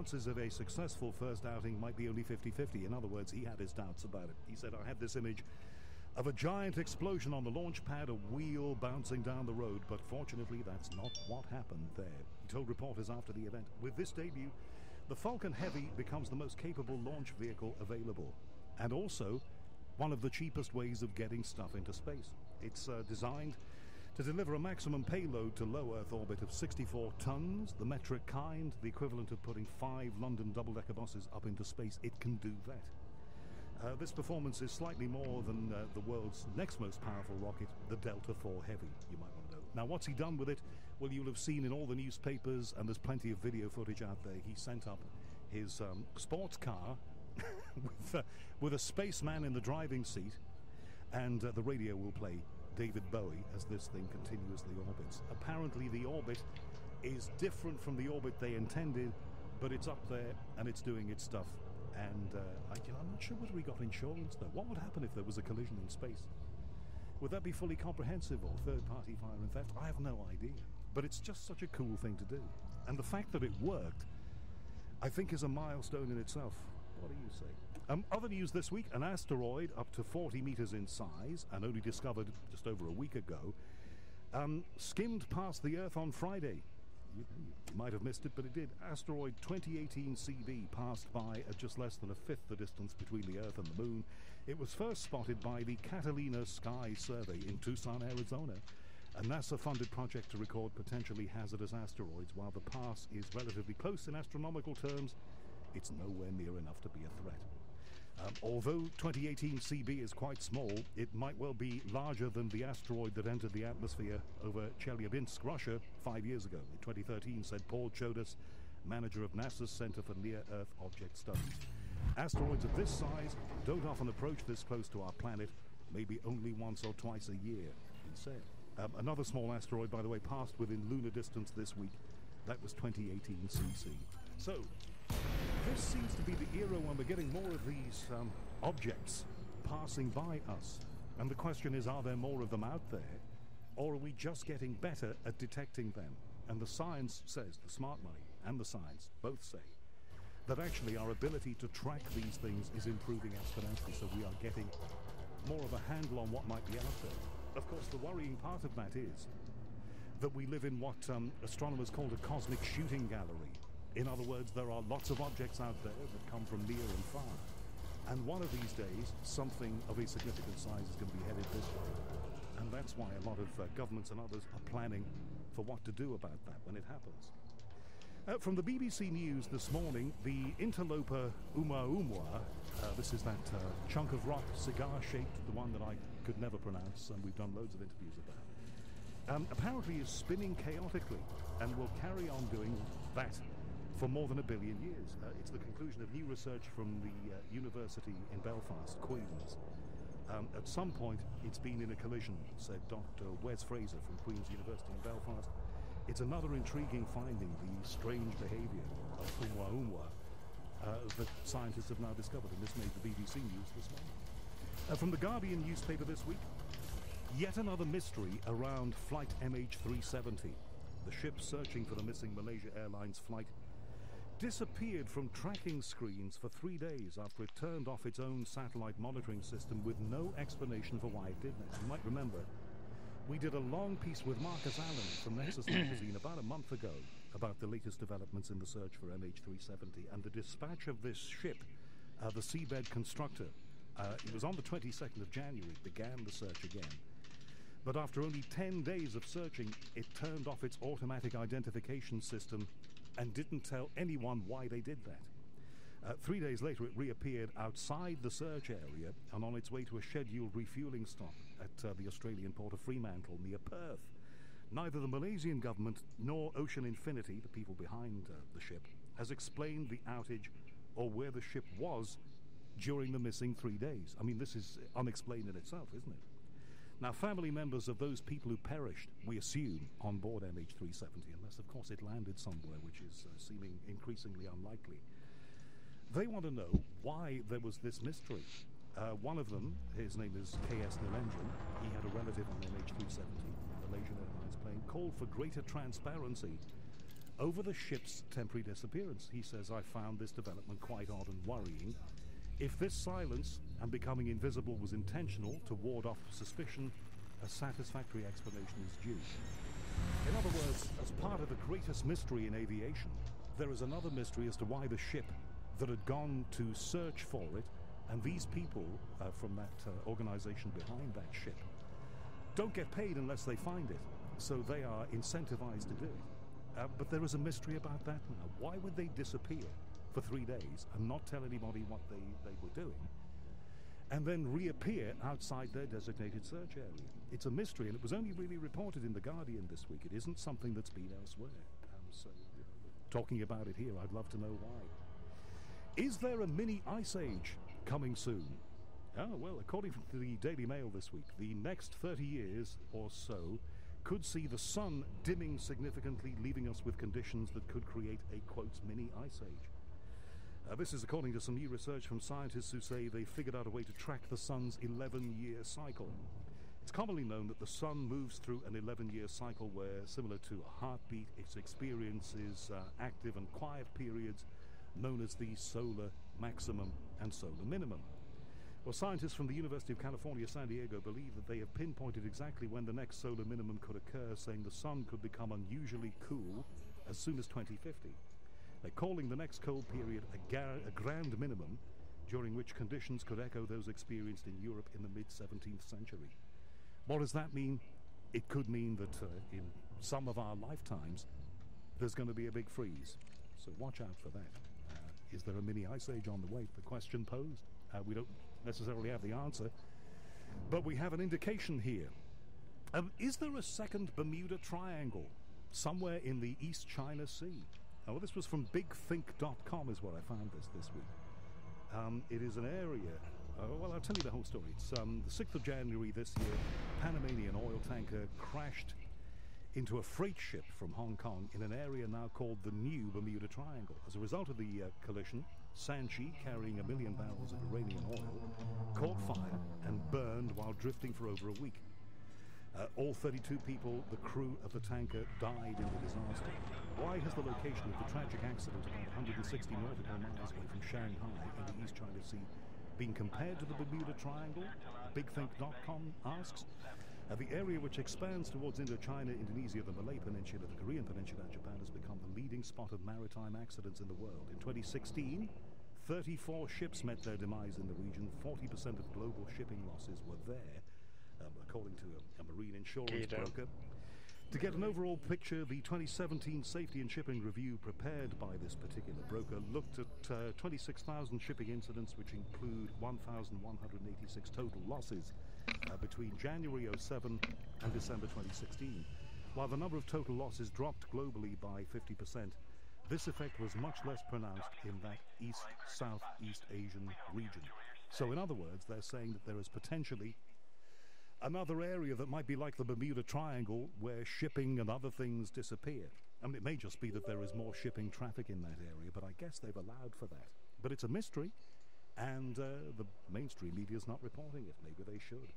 chances of a successful first outing might be only 50-50. In other words, he had his doubts about it. He said, I had this image of a giant explosion on the launch pad, a wheel bouncing down the road, but fortunately that's not what happened there. He told reporters after the event, with this debut, the Falcon Heavy becomes the most capable launch vehicle available, and also one of the cheapest ways of getting stuff into space. It's designed to deliver a maximum payload to low Earth orbit of 64 tons, the metric kind, the equivalent of putting 5 London double-decker buses up into space. It can do that. This performance is slightly more than the world's next most powerful rocket, the Delta IV Heavy, you might want to know. Now, what's he done with it? Well, you'll have seen in all the newspapers, and there's plenty of video footage out there. He sent up his sports car with a spaceman in the driving seat, and the radio will play David Bowie as this thing continuously orbits. Apparently, the orbit is different from the orbit they intended, but it's up there, and it's doing its stuff. And I'm not sure whether we got insurance, though. What would happen if there was a collision in space? Would that be fully comprehensive or third-party fire and theft? I have no idea. But it's just such a cool thing to do. And the fact that it worked, I think, is a milestone in itself. What do you say? Other news this week, an asteroid up to 40 meters in size and only discovered just over a week ago, skimmed past the Earth on Friday. You might have missed it, but it did. Asteroid 2018 CB passed by at just less than a fifth the distance between the Earth and the Moon. It was first spotted by the Catalina Sky Survey in Tucson, Arizona, a NASA-funded project to record potentially hazardous asteroids. While the pass is relatively close in astronomical terms, it's nowhere near enough to be a threat. Although 2018 CB is quite small, it might well be larger than the asteroid that entered the atmosphere over Chelyabinsk, Russia, 5 years ago. In 2013, said Paul Chodas, manager of NASA's Center for Near-Earth Object Studies. Asteroids of this size don't often approach this close to our planet, maybe only once or twice a year, he said. Another small asteroid, by the way, passed within lunar distance this week. That was 2018 CC. So, this seems to be the era when we're getting more of these objects passing by us. And the question is, are there more of them out there? Or are we just getting better at detecting them? And the science says, the smart money and the science both say, that actually our ability to track these things is improving exponentially. So we are getting more of a handle on what might be out there. Of course, the worrying part of that is that we live in what astronomers call a cosmic shooting gallery. In other words, there are lots of objects out there that come from near and far. And one of these days, something of a significant size is going to be headed this way. And that's why a lot of governments and others are planning for what to do about that when it happens. From the BBC News this morning, the interloper Oumuamua, this is that chunk of rock, cigar-shaped, the one that I could never pronounce, and we've done loads of interviews about, apparently is spinning chaotically and will carry on doing that for more than 1 billion years. It's the conclusion of new research from the university in Belfast, Queen's. At some point, it's been in a collision, said Dr. Wes Fraser from Queen's University in Belfast. It's another intriguing finding, the strange behavior of Oumuamua that scientists have now discovered, and this made the BBC News this morning. From the Guardian newspaper this week, yet another mystery around flight MH370. The ship searching for the missing Malaysia Airlines flight disappeared from tracking screens for 3 days after it turned off its own satellite monitoring system with no explanation for why it did that. You might remember, we did a long piece with Marcus Allen from Nexus magazine about a month ago about the latest developments in the search for MH370 and the dispatch of this ship, the Seabed Constructor. It was on the 22nd of January, began the search again. But after only 10 days of searching, it turned off its automatic identification system and didn't tell anyone why they did that. 3 days later, it reappeared outside the search area and on its way to a scheduled refueling stop at the Australian port of Fremantle near Perth. Neither the Malaysian government nor Ocean Infinity, the people behind the ship, has explained the outage or where the ship was during the missing 3 days. I mean, this is unexplained in itself, isn't it? Now, family members of those people who perished, we assume, on board MH370, unless, of course, it landed somewhere, which is seeming increasingly unlikely. They want to know why there was this mystery. One of them, his name is K.S. Nilendran, he had a relative on MH370, Malaysian Airlines plane, called for greater transparency over the ship's temporary disappearance. He says, I found this development quite odd and worrying. If this silence and becoming invisible was intentional to ward off suspicion, a satisfactory explanation is due. In other words, as part of the greatest mystery in aviation, there is another mystery as to why the ship that had gone to search for it, and these people from that organization behind that ship, don't get paid unless they find it. So they are incentivized to do it. But there is a mystery about that now. Why would they disappear for 3 days and not tell anybody what they were doing, and then reappear outside their designated search area? It's a mystery, and it was only really reported in The Guardian this week. It isn't something that's been elsewhere. So, talking about it here, I'd love to know why. Is there a mini ice age coming soon? Oh, well, according to the Daily Mail this week, the next 30 years or so could see the sun dimming significantly, leaving us with conditions that could create a, quote, mini ice age. This is according to some new research from scientists who say they figured out a way to track the sun's 11-year cycle. It's commonly known that the sun moves through an 11-year cycle where, similar to a heartbeat, it experiences active and quiet periods known as the solar maximum and solar minimum. Well, scientists from the University of California, San Diego believe that they have pinpointed exactly when the next solar minimum could occur, saying the sun could become unusually cool as soon as 2050. They're calling the next cold period a grand minimum, during which conditions could echo those experienced in Europe in the mid-17th century. What does that mean? It could mean that in some of our lifetimes, there's going to be a big freeze. So watch out for that. Is there a mini ice age on the way? The question posed. We don't necessarily have the answer, but we have an indication here. Is there a second Bermuda Triangle somewhere in the East China Sea? Oh, this was from bigthink.com is where I found this week. It is an area, well, I'll tell you the whole story. It's the 6th of January this year, Panamanian oil tanker crashed into a freight ship from Hong Kong in an area now called the New Bermuda Triangle. As a result of the collision, Sanchi, carrying 1 million barrels of Iranian oil, caught fire and burned while drifting for over a week. All 32 people, the crew of the tanker, died in the disaster. Why has the location of the tragic accident about 160 nautical miles away from Shanghai in the East China Sea been compared to the Bermuda Triangle? BigThink.com asks. The area which expands towards Indochina, Indonesia, the Malay Peninsula, the Korean Peninsula, and Japan has become the leading spot of maritime accidents in the world. In 2016, 34 ships met their demise in the region. 40% of global shipping losses were there, according to a marine insurance broker. To get an overall picture, the 2017 Safety and Shipping Review prepared by this particular broker looked at 26,000 shipping incidents, which include 1,186 total losses between January 07 and December 2016. While the number of total losses dropped globally by 50%, this effect was much less pronounced in that Southeast Asian region. So in other words, they're saying that there is potentially another area that might be like the Bermuda Triangle where shipping and other things disappear. I mean, it may just be that there is more shipping traffic in that area, but I guess they've allowed for that. But it's a mystery, and the mainstream media is not reporting it. Maybe they should.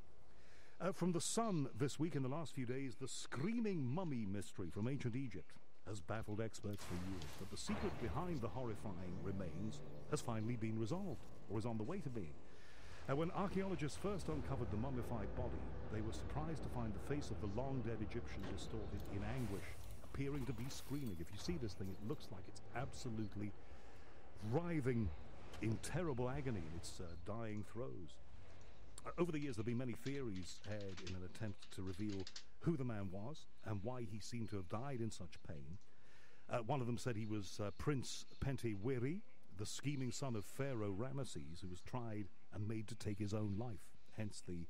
From The Sun this week, in the last few days, the screaming mummy mystery from ancient Egypt has baffled experts for years. But the secret behind the horrifying remains has finally been resolved, or is on the way to being. When archaeologists first uncovered the mummified body, they were surprised to find the face of the long-dead Egyptian distorted in anguish, appearing to be screaming. If you see this thing, it looks like it's absolutely writhing in terrible agony in its dying throes. Over the years, there have been many theories had in an attempt to reveal who the man was and why he seemed to have died in such pain. One of them said he was Prince Pentewiri, the scheming son of Pharaoh Ramesses, who was tried and made to take his own life, hence the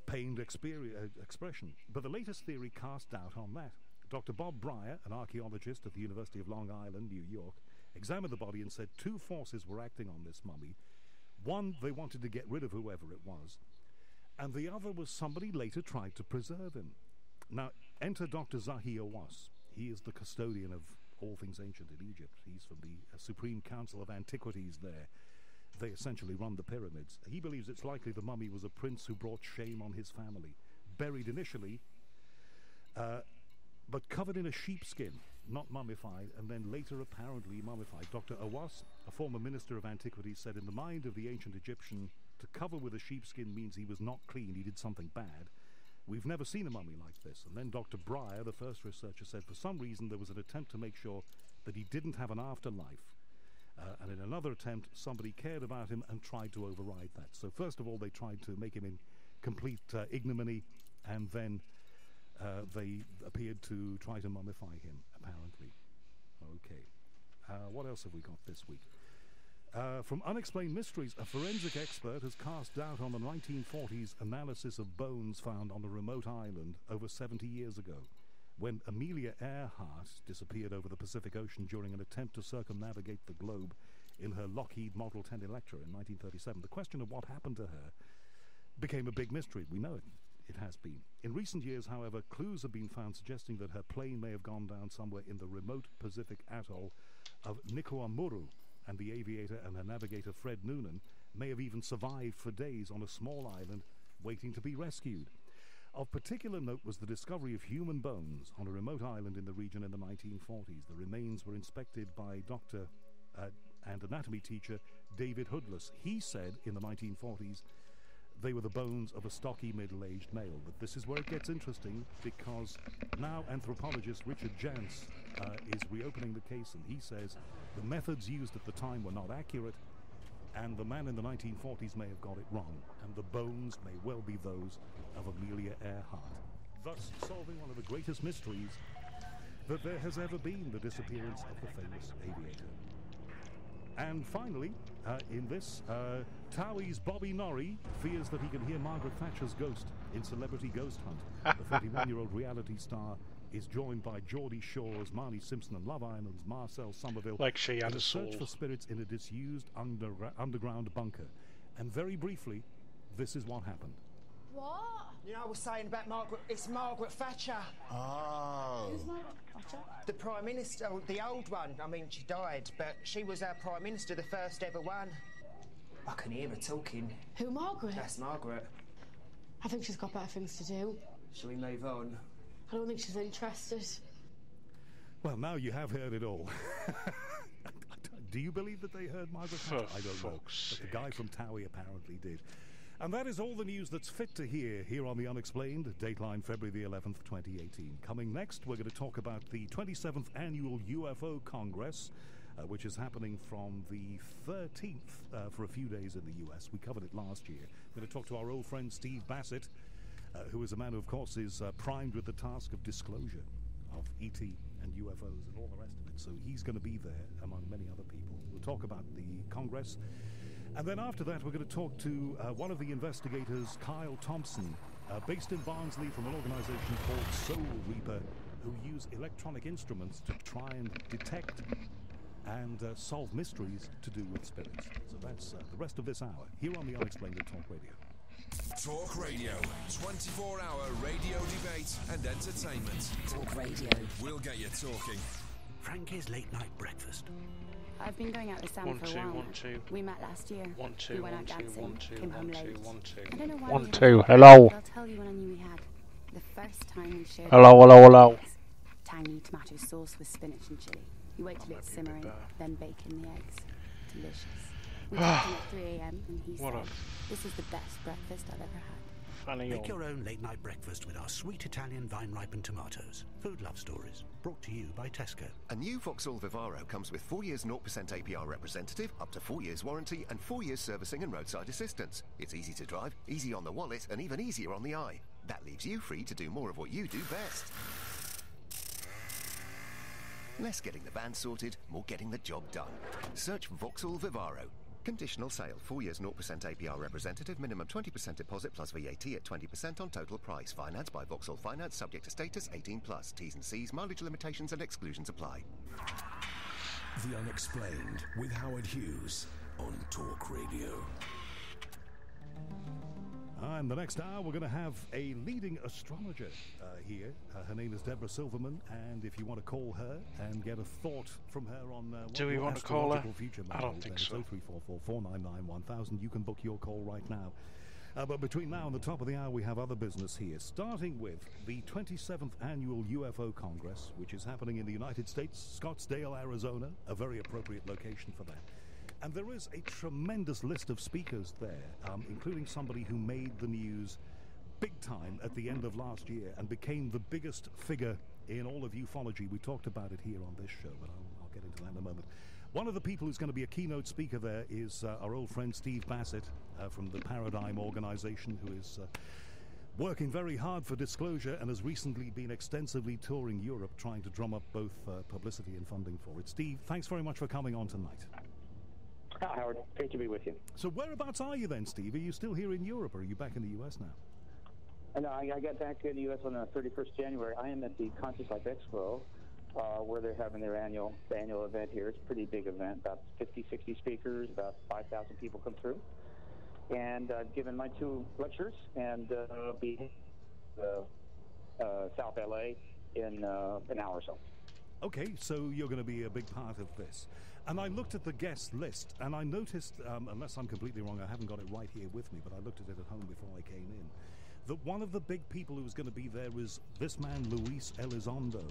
pained expression. But the latest theory cast doubt on that. Dr. Bob Breyer, an archaeologist at the University of Long Island, New York, examined the body and said two forces were acting on this mummy. One, they wanted to get rid of whoever it was, and the other was somebody later tried to preserve him. Now, enter Dr. Zahi Hawass. He is the custodian of all things ancient in Egypt. He's from the Supreme Council of Antiquities there. They essentially run the pyramids. He believes it's likely the mummy was a prince who brought shame on his family, buried initially, but covered in a sheepskin. not mummified, and then later apparently mummified. Dr. Awas, a former minister of antiquities, said in the mind of the ancient Egyptian, to cover with a sheepskin means he was not clean, he did something bad. We've never seen a mummy like this. And then Dr. Breyer, the first researcher, said for some reason there was an attempt to make sure that he didn't have an afterlife. And in another attempt, somebody cared about him and tried to override that. So first of all, they tried to make him in complete ignominy, and then they appeared to try to mummify him, apparently. Okay. What else have we got this week? From Unexplained Mysteries, a forensic expert has cast doubt on the 1940s analysis of bones found on a remote island over 70 years ago, when Amelia Earhart disappeared over the Pacific Ocean during an attempt to circumnavigate the globe in her Lockheed Model 10 Electra in 1937. The question of what happened to her became a big mystery. We know it has been. In recent years, however, clues have been found suggesting that her plane may have gone down somewhere in the remote Pacific atoll of Nikuamuru, and the aviator and her navigator Fred Noonan may have even survived for days on a small island waiting to be rescued. Of particular note was the discovery of human bones on a remote island in the region in the 1940s. The remains were inspected by doctor and anatomy teacher David Hoodless. He said in the 1940s they were the bones of a stocky middle-aged male. But this is where it gets interesting, because now anthropologist Richard Jantz is reopening the case, and he says the methods used at the time were not accurate, and the man in the 1940s may have got it wrong, and the bones may well be those of Amelia Earhart, thus solving one of the greatest mysteries that there has ever been, the disappearance of the famous aviator. And finally, in this, Towie's Bobby Norrie fears that he can hear Margaret Thatcher's ghost in Celebrity Ghost Hunt. The 31-year-old reality star is joined by Geordie Shaw's Marnie Simpson and Love Island's Marcel Somerville, like she had a search for spirits in a disused underground bunker. And very briefly, this is what happened. What? You know, I was saying about Margaret. It's Margaret Thatcher. Oh. Who's Margaret Thatcher? The Prime Minister, the old one. I mean, she died, but she was our Prime Minister, the first ever one. I can hear her talking. Who, Margaret? That's Margaret. I think she's got better things to do. Shall we move on? I don't think she's interested. Well, now you have heard it all. Do you believe that they heard Margaret Thatcher? I don't know. But the guy from Towie apparently did. And that is all the news that's fit to hear here on The Unexplained, dateline February the 11th, 2018. Coming next, we're going to talk about the 27th Annual UFO Congress, which is happening from the 13th for a few days in the US. We covered it last year. We're going to talk to our old friend Steve Bassett, who is a man who, of course, is primed with the task of disclosure of ET and UFOs and all the rest of it. So he's going to be there among many other people. We'll talk about the Congress. And then after that, we're going to talk to one of the investigators, Kyle Thompson, based in Barnsley, from an organization called Soul Reaper, who use electronic instruments to try and detect and solve mysteries to do with spirits. So that's the rest of this hour, here on The Unexplained at Talk Radio. Talk Radio, 24-hour radio debate and entertainment. Talk Radio. We'll get you talking. Frankie's late night breakfast. I've been going out with Sam for a while. 1 2 We met last year. 1 2 we went 1 out 2 dancing. 1 2 Came home 1 2 late. 1 2 I don't know why 1 we 2 had hello. I'll tell you when I knew we had. The first time we shared. Hello. Tangy tomato sauce with spinach and chilli. You wait till it's simmering, then bake in the eggs. Delicious. We talked at 3 a.m. and he said, "This is the best breakfast I've ever had." Make your own late night breakfast with our sweet Italian vine-ripened tomatoes. Food Love Stories, brought to you by Tesco. A new Vauxhall Vivaro comes with 4 years 0% APR representative, up to 4 years warranty, and 4 years servicing and roadside assistance. It's easy to drive, easy on the wallet, and even easier on the eye. That leaves you free to do more of what you do best. Less getting the van sorted, more getting the job done. Search Vauxhall Vivaro. Conditional sale, 4 years 0% APR representative, minimum 20% deposit plus VAT at 20% on total price. Financed by Vauxhall Finance, subject to status, 18+. T's and C's, mileage limitations and exclusions apply. The Unexplained with Howard Hughes on Talk Radio. And the next hour, we're going to have a leading astrologer here. Her name is Deborah Silverman, and if you want to call her and get a thought from her on what Do we your want to call her? future I don't think so. It's 0344 499 1000. You can book your call right now. But between now and the top of the hour, we have other business here, starting with the 27th Annual UFO Congress, which is happening in the United States, Scottsdale, Arizona, a very appropriate location for that. And there is a tremendous list of speakers there, including somebody who made the news big time at the end of last year and became the biggest figure in all of ufology. We talked about it here on this show, but I'll get into that in a moment. One of the people who's going to be a keynote speaker there is our old friend Steve Bassett from the Paradigm organization, who is working very hard for disclosure and has recently been extensively touring Europe trying to drum up both publicity and funding for it. Steve, thanks very much for coming on tonight. Hi, Howard. Great to be with you. So whereabouts are you then, Steve? Are you still here in Europe, or are you back in the U.S. now? No, I got back in the U.S. on the 31st January. I am at the Conscious Life Expo, where they're having their annual event here. It's a pretty big event, about 50, 60 speakers, about 5,000 people come through. And I've given my 2 lectures and be South L.A. in an hour or so. Okay, so you're going to be a big part of this. And I looked at the guest list, and I noticed, unless I'm completely wrong, I haven't got it right here with me, but I looked at it at home before I came in, that one of the big people who was going to be there is this man, Luis Elizondo,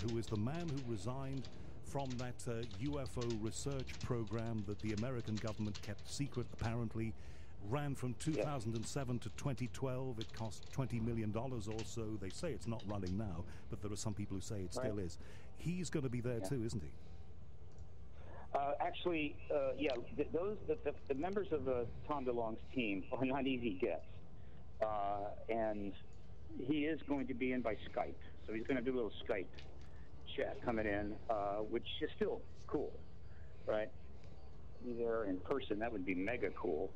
who is the man who resigned from that UFO research program that the American government kept secret, apparently, ran from 2007 to 2012. It cost $20 million or so. They say it's not running now, but there are some people who say it still is. He's going to be there too, isn't he? Actually, the members of Tom DeLonge's team are not easy gets. And he is going to be in by Skype. So he's going to do a little Skype chat coming in, which is still cool, right? Be there in person, that would be mega cool.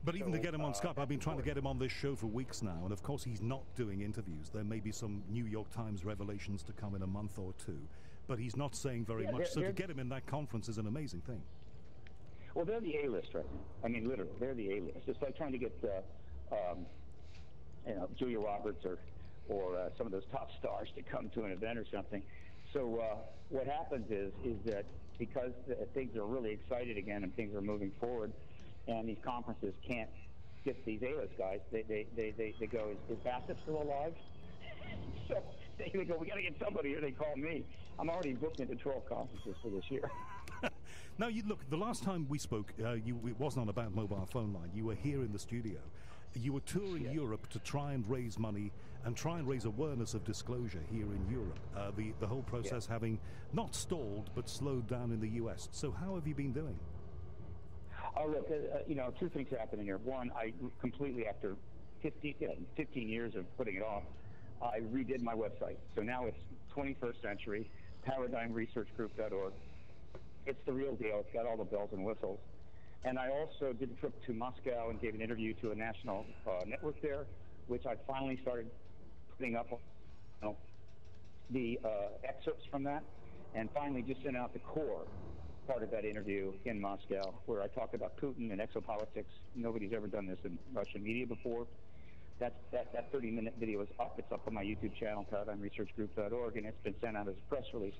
But even to get him on Skype, I've been trying to get him on this show for weeks now, and of course he's not doing interviews. There may be some New York Times revelations to come in a month or two, but he's not saying very much. So to get him in that conference is an amazing thing. Well, they're the A-list right now. I mean, literally, they're the A-list. It's like trying to get, Julia Roberts or some of those top stars to come to an event or something. So what happens is that because things are really excited again and things are moving forward, and these conferences can't get these A-list guys, they go, is Bassett still alive? So they go, we got to get somebody here. They call me. I'm already booked into 12 conferences for this year. Now, look, the last time we spoke, it wasn't on About Mobile Phone Line. You were here in the studio. You were touring Europe to try and raise money and try and raise awareness of disclosure here in Europe. The whole process having not stalled but slowed down in the U.S. So how have you been doing? Oh, look, 2 things happening here. One, I completely, after 15 years of putting it off, I redid my website. So now it's 21st Century, ParadigmResearchGroup.org. It's the real deal. It's got all the bells and whistles. And I also did a trip to Moscow and gave an interview to a national network there, which I finally started putting up the excerpts from that, and finally just sent out the core part of that interview in Moscow, where I talked about Putin and exopolitics. Nobody's ever done this in Russian media before. That 30-minute video is up. It's up on my YouTube channel, ParadigmResearchGroup.org, and it's been sent out as a press release.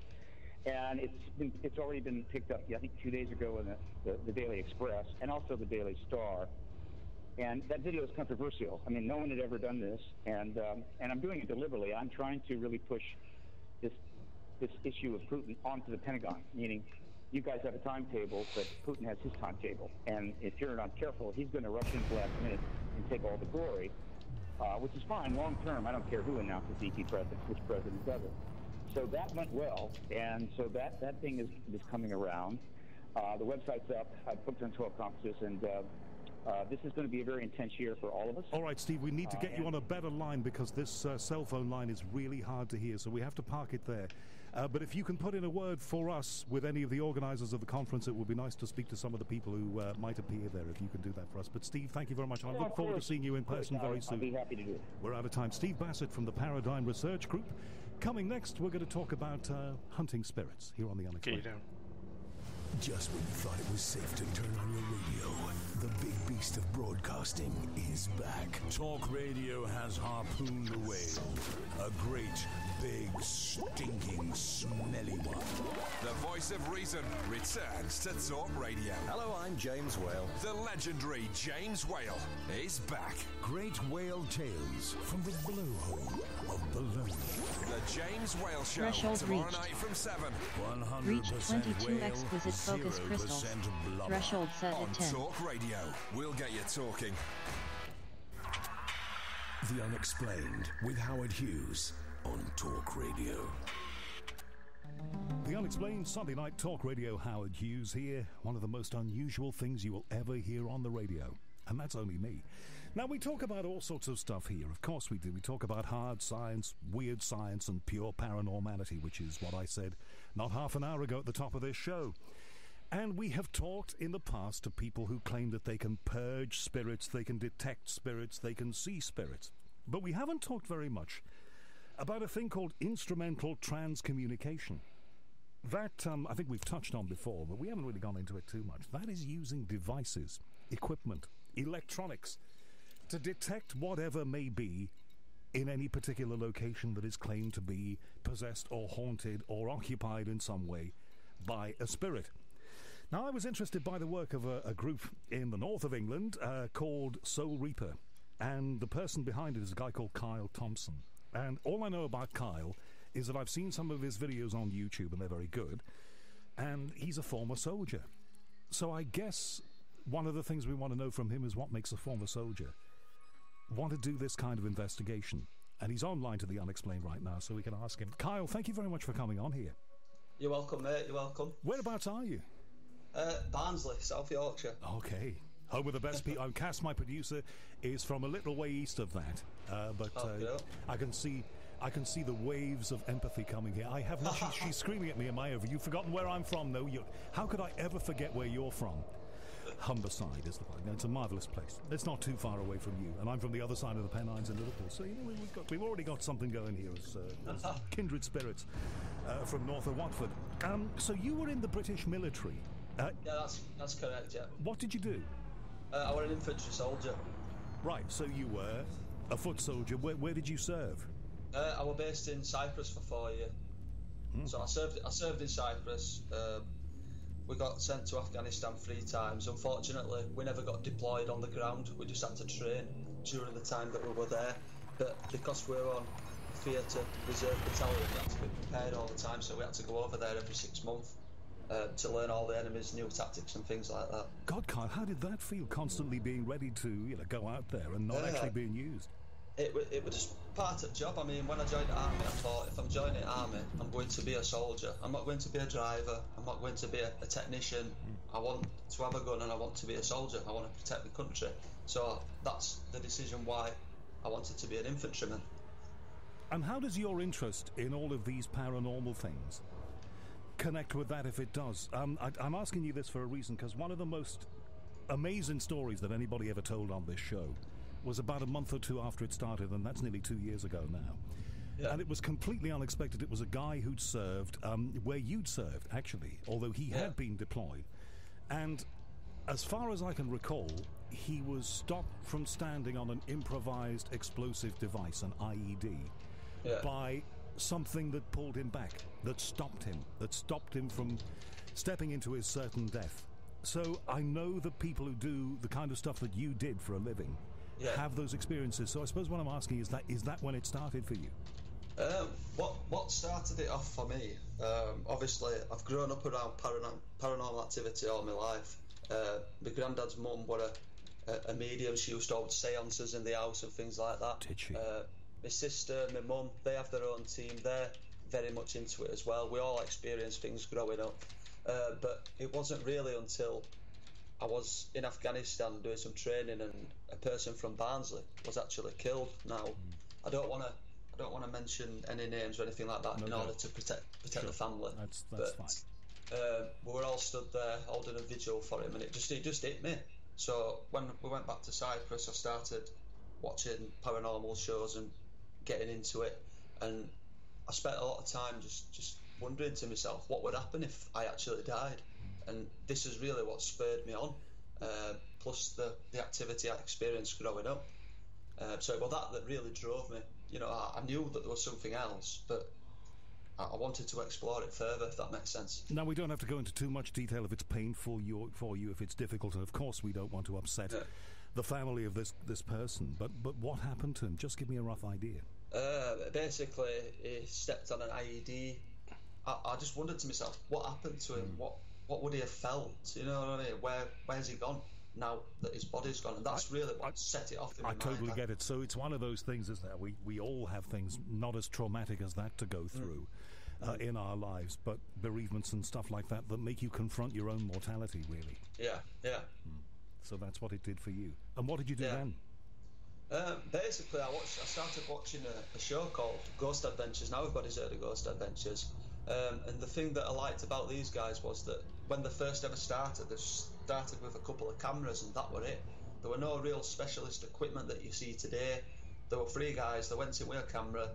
And it's already been picked up, I think, 2 days ago in the Daily Express and also the Daily Star. And that video is controversial. I mean, no one had ever done this, and I'm doing it deliberately. I'm trying to really push this issue of Putin onto the Pentagon, meaning you guys have a timetable, but Putin has his timetable. And if you're not careful, he's going to rush into last minute and take all the glory, which is fine long term. I don't care who announces VP president, which president does it. So that went well, and so that thing is coming around. The website's up. I've booked on 12 conferences, and this is going to be a very intense year for all of us. All right, Steve, we need to get you on a better line because this cell phone line is really hard to hear, so we have to park it there. But if you can put in a word for us with any of the organizers of the conference, it would be nice to speak to some of the people who might appear there, if you can do that for us. But, Steve, thank you very much. I look forward to seeing you in person very soon. I'll be happy to do it. We're out of time. Steve Bassett from the Paradigm Research Group. Coming next, we're going to talk about hunting spirits here on The Unexplained. Just when you thought it was safe to turn on your radio, the big beast of broadcasting is back. Talk radio has harpooned the whale. A great big, stinking, smelly one. The voice of reason returns to Talk Radio. Hello, I'm James Whale. The legendary James Whale is back. Great whale tales from the blowhole of baloney. The James Whale Show, Threshold tomorrow reached. night from 7. 100% Reached 22 whale, exquisite focus 0% crystals. blubber. Threshold set On at 10. Talk Radio, we'll get you talking. The Unexplained with Howard Hughes on Talk Radio. The Unexplained Sunday Night Talk Radio. Howard Hughes here. One of the most unusual things you will ever hear on the radio. And that's only me. Now, we talk about all sorts of stuff here. Of course we do. We talk about hard science, weird science, and pure paranormality, which is what I said not half an hour ago at the top of this show. And we have talked in the past to people who claim that they can purge spirits, they can detect spirits, they can see spirits. But we haven't talked very much about a thing called instrumental transcommunication. That, I think we've touched on before, but we haven't really gone into it too much. That is using devices, equipment, electronics, to detect whatever may be in any particular location that is claimed to be possessed or haunted or occupied in some way by a spirit. Now, I was interested by the work of a group in the north of England called Soul Reaper, and the person behind it is a guy called Kyle Thompson. And all I know about Kyle is that I've seen some of his videos on YouTube, and they're very good, and he's a former soldier. So I guess one of the things we want to know from him is what makes a former soldier want to do this kind of investigation. And he's online to The Unexplained right now, so we can ask him. Kyle, thank you very much for coming on here. You're welcome, mate, you're welcome. Whereabouts are you? Barnsley, South Yorkshire. Okay. Home of the best people. Cass, my producer, is from a little way east of that. But I can see the waves of empathy coming here. I have not. She's screaming at me in my ear. You've forgotten where I'm from, though. How could I ever forget where you're from? Humberside is the place. It's a marvellous place. It's not too far away from you, and I'm from the other side of the Pennines in Liverpool. So we've already got something going here as kindred spirits from north of Watford. So you were in the British military. Yeah, that's correct. Yeah. What did you do? I was an infantry soldier. Right. So you were a foot soldier. Where did you serve? I was based in Cyprus for 4 years. So I served in Cyprus. We got sent to Afghanistan 3 times. Unfortunately, we never got deployed on the ground. We just had to train during the time that we were there. But because we were on theatre reserve battalion, we had to be prepared all the time. So we had to go over there every 6 months to learn all the enemy's new tactics and things like that. God, Kyle, how did that feel? Constantly being ready to, go out there and not actually being used. It was just part of the job. I mean, when I joined the army, I thought, if I'm joining the army, I'm going to be a soldier. I'm not going to be a driver. I'm not going to be a technician. I want to have a gun and I want to be a soldier. I want to protect the country. So that's the decision why I wanted to be an infantryman. And how does your interest in all of these paranormal things connect with that, if it does? I'm asking you this for a reason, because one of the most amazing stories that anybody ever told on this show was about a month or two after it started, and that's nearly 2 years ago now. Yeah. And it was completely unexpected. It was a guy who'd served, where you'd served, actually, although he had been deployed. And as far as I can recall, he was stopped from standing on an improvised explosive device, an IED, by something that pulled him back, that stopped him from stepping into his certain death. So I know that people who do the kind of stuff that you did for a living have those experiences. So I suppose what I'm asking is that when it started for you? What started it off for me? Obviously, I've grown up around paranormal activity all my life. My granddad's mum was a medium. She used to hold seances in the house and things like that. Did she? My sister, my mum, they have their own team. They're very much into it as well. We all experience things growing up. But it wasn't really until I was in Afghanistan doing some training and a person from Barnsley was actually killed. Now, I don't want to mention any names or anything like that in order to protect the family. That's fine. We were all stood there holding a vigil for him, and it just hit me. So when we went back to Cyprus, I started watching paranormal shows and getting into it, and I spent a lot of time just wondering to myself what would happen if I actually died. And this is really what spurred me on, plus the activity I experienced growing up. So it was that really drove me I knew that there was something else, but I wanted to explore it further, if that makes sense. Now, we don't have to go into too much detail if it's painful for you, if it's difficult, and of course we don't want to upset the family of this person, but what happened to him? Just give me a rough idea. Basically, he stepped on an IED. I just wondered to myself, what happened to him? What would he have felt? You know what I mean? Where's he gone now that his body's gone? And that's really what set it off in my mind. I totally get it. So it's one of those things, isn't it? We all have things not as traumatic as that to go through in our lives, but bereavements and stuff like that make you confront your own mortality, really. Yeah. So that's what it did for you. And what did you do then? Basically, I started watching a show called Ghost Adventures. Now everybody's heard of Ghost Adventures. And the thing that I liked about these guys was that when they first ever started, they started with a couple of cameras and that were it. There were no real specialist equipment that you see today. There were 3 guys that went in with a camera,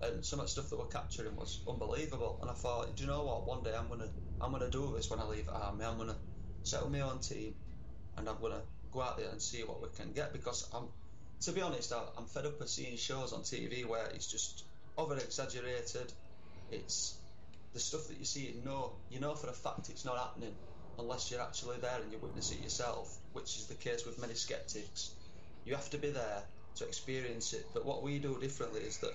and some of the stuff they were capturing was unbelievable. And I thought, do you know what? One day I'm gonna do this when I leave army. I'm gonna set up my own team, and I'm gonna go out there and see what we can get, because to be honest, I'm fed up of seeing shows on TV where it's just over-exaggerated. It's the stuff that you see, you know for a fact it's not happening unless you're actually there and you witness it yourself, which is the case with many skeptics. You have to be there to experience it. But what we do differently is that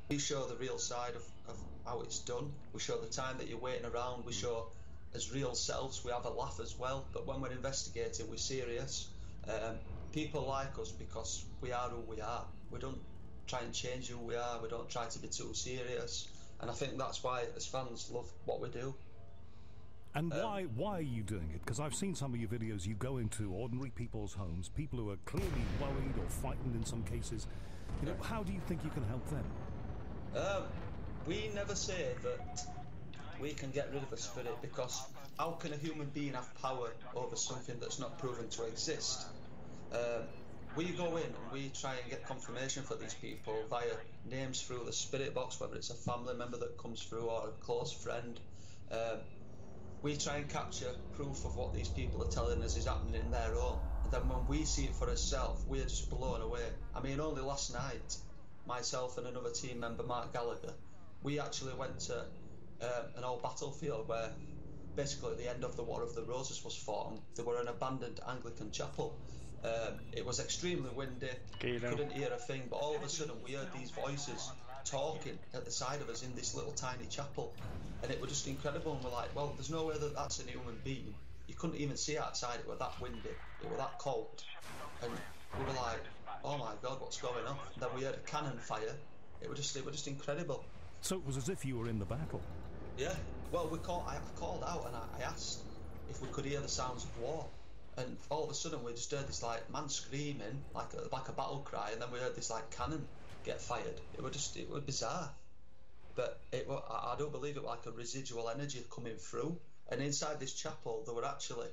we show the real side of how it's done. We show the time that you're waiting around. We show as real selves. We have a laugh as well. But when we're investigating, we're serious. People like us because we are who we are. We don't try and change who we are. We don't try to be too serious. And I think that's why, as fans, love what we do. And why are you doing it? Because I've seen some of your videos. You go into ordinary people's homes, people who are clearly worried or frightened in some cases. How do you think you can help them? We never say that we can get rid of a spirit, because how can a human being have power over something that's not proven to exist? We go in and we try and get confirmation for these people via names through the spirit box, whether it's a family member that comes through or a close friend. We try and capture proof of what these people are telling us is happening in their own. And then when we see it for ourselves, we're just blown away. I mean, only last night, myself and another team member, Mark Gallagher, we actually went to an old battlefield where basically the end of the War of the Roses was fought, and there were an abandoned Anglican chapel. It was extremely windy, couldn't hear a thing, but all of a sudden we heard these voices talking at the side of us in this little tiny chapel, and it was just incredible. And we're like, well, there's no way that that's a human being. You couldn't even see outside. It was that windy, it was that cold, and we were like, oh my god, what's going on? And then we heard a cannon fire. It was just incredible. So it was as if you were in the battle. Yeah. Well, I called out and I asked if we could hear the sounds of war. And all of a sudden we just heard this man screaming like a battle cry, and then we heard this cannon get fired. It was bizarre, but I don't believe it was like a residual energy coming through. And inside this chapel there were actually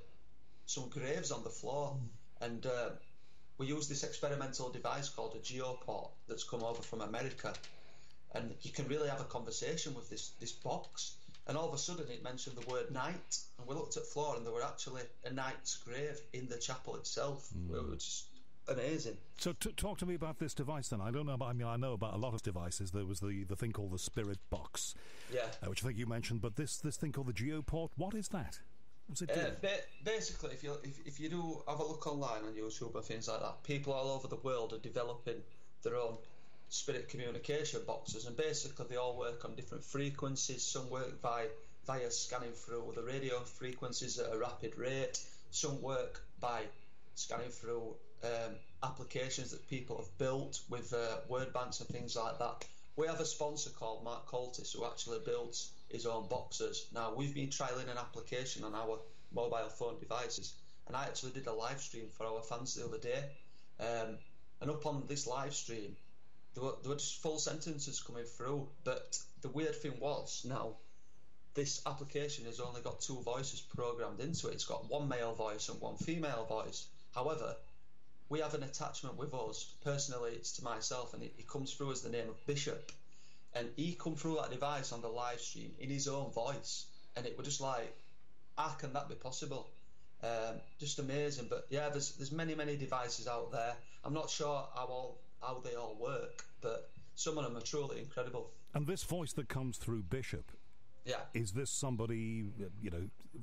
some graves on the floor, and we used this experimental device called a geoport that's come over from America, and you can really have a conversation with this box. And all of a sudden it mentioned the word night, and we looked at the floor and there were actually a knight's grave in the chapel itself. It was just amazing. So talk to me about this device then. I don't know, I know about a lot of devices. There was the thing called the spirit box, which I think you mentioned, but this thing called the geoport, what is that? What's it do? Basically, if you do have a look online on YouTube and things like that, people all over the world are developing their own spirit communication boxes, and basically they all work on different frequencies. Some work via scanning through the radio frequencies at a rapid rate. Some work by scanning through applications that people have built with word banks and things like that. We have a sponsor called Mark Coltis who actually builds his own boxes. Now, we've been trialling an application on our mobile phone devices, and I actually did a live stream for our fans the other day, and up on this live stream there were just full sentences coming through. But the weird thing was, now this application has only got 2 voices programmed into it. It's got one male voice and one female voice. However, we have an attachment with us. Personally, it's to myself, and it comes through as the name of Bishop, and he come through that device on the live stream in his own voice, and it was just like, how can that be possible? Just amazing. But yeah, there's many devices out there. I'm not sure how they all work, but some of them are truly incredible. And this voice that comes through Bishop, is this somebody,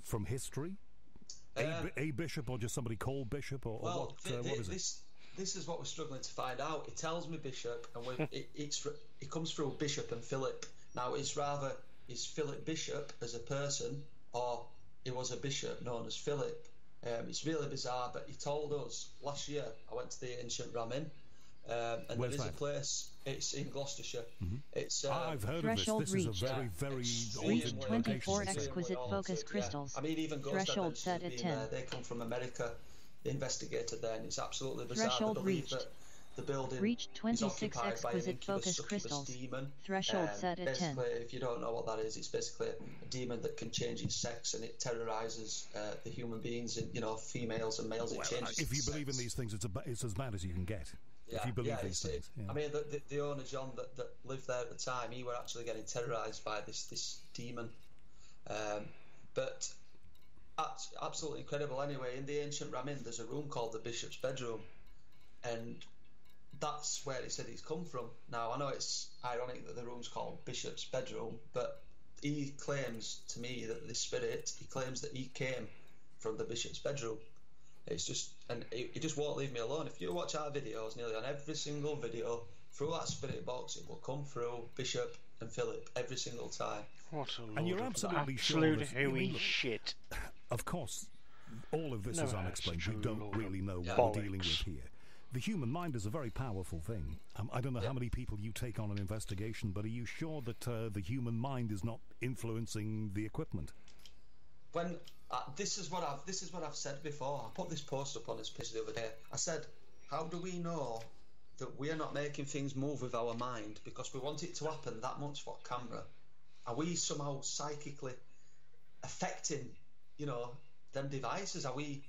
from history? A Bishop, or just somebody called Bishop, or what is it? This is what we're struggling to find out. It tells me Bishop, and it comes through Bishop and Philip. Now, is Philip Bishop as a person, or he was a bishop known as Philip? It's really bizarre, but he told us last year. I went to the ancient Ramin, and Where's there is that? a place. It's in Gloucestershire. It's I've heard of this. This is a very reached 24 exquisite focus crystals. I mean, even Ghost Threshold Adventures set have at been 10. there. They come from America. They investigated there, and it's absolutely bizarre. Threshold They believe reached. that the building Reached is 26 occupied by an exquisite incubus focus succubus crystals. demon. Threshold set at 10. Basically, if you don't know what that is, it's basically a demon that can change its sex, and it terrorizes the human beings, and females and males. It changes. If you its believe in sex. these things, it's as bad as you can get. If you believe these things. I mean, the owner John that lived there at the time, he were actually getting terrorized by this demon. But absolutely incredible. Anyway, in the ancient Ramin, there's a room called the Bishop's Bedroom, and that's where he said he's come from. Now, I know it's ironic that the room's called Bishop's Bedroom, but he claims to me that this spirit, he claims that he came from the Bishop's Bedroom. It's just, and it just won't leave me alone. If you watch our videos, nearly on every single video, through that spirit box, it will come through Bishop and Philip every single time. What a load And you're of absolutely absolute sure hooey shit. Of course, all of this No, is unexplained. We don't really know what bollocks. we're dealing with here. The human mind is a very powerful thing. I don't know how many people you take on an investigation, but are you sure that the human mind is not influencing the equipment? When this is what I've said before. I put this post up on this page the other day. I said, how do we know that we are not making things move with our mind because we want it to happen that much for camera? Are we somehow psychically affecting, them devices? Are we,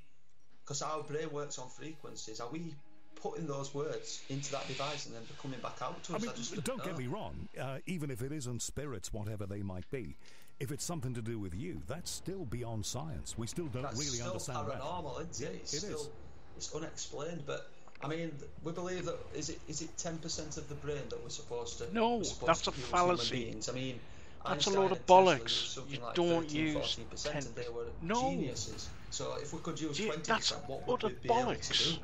because our brain works on frequencies, are we putting those words into that device and then they're coming back out to us? I mean, don't get me wrong. Even if it isn't spirits, whatever they might be, if it's something to do with you, that's still beyond science. We still don't really understand that. It's still paranormal, isn't it? It is. It's unexplained, but I mean, we believe that is it 10% of the brain that we're supposed to? No, that's a fallacy. I mean, that's Einstein a load of and Tesla used bollocks. something You like don't 13, use 14%, and they were 10%. geniuses. So if we could use 20%, that's what would utter we be able to bollocks. do?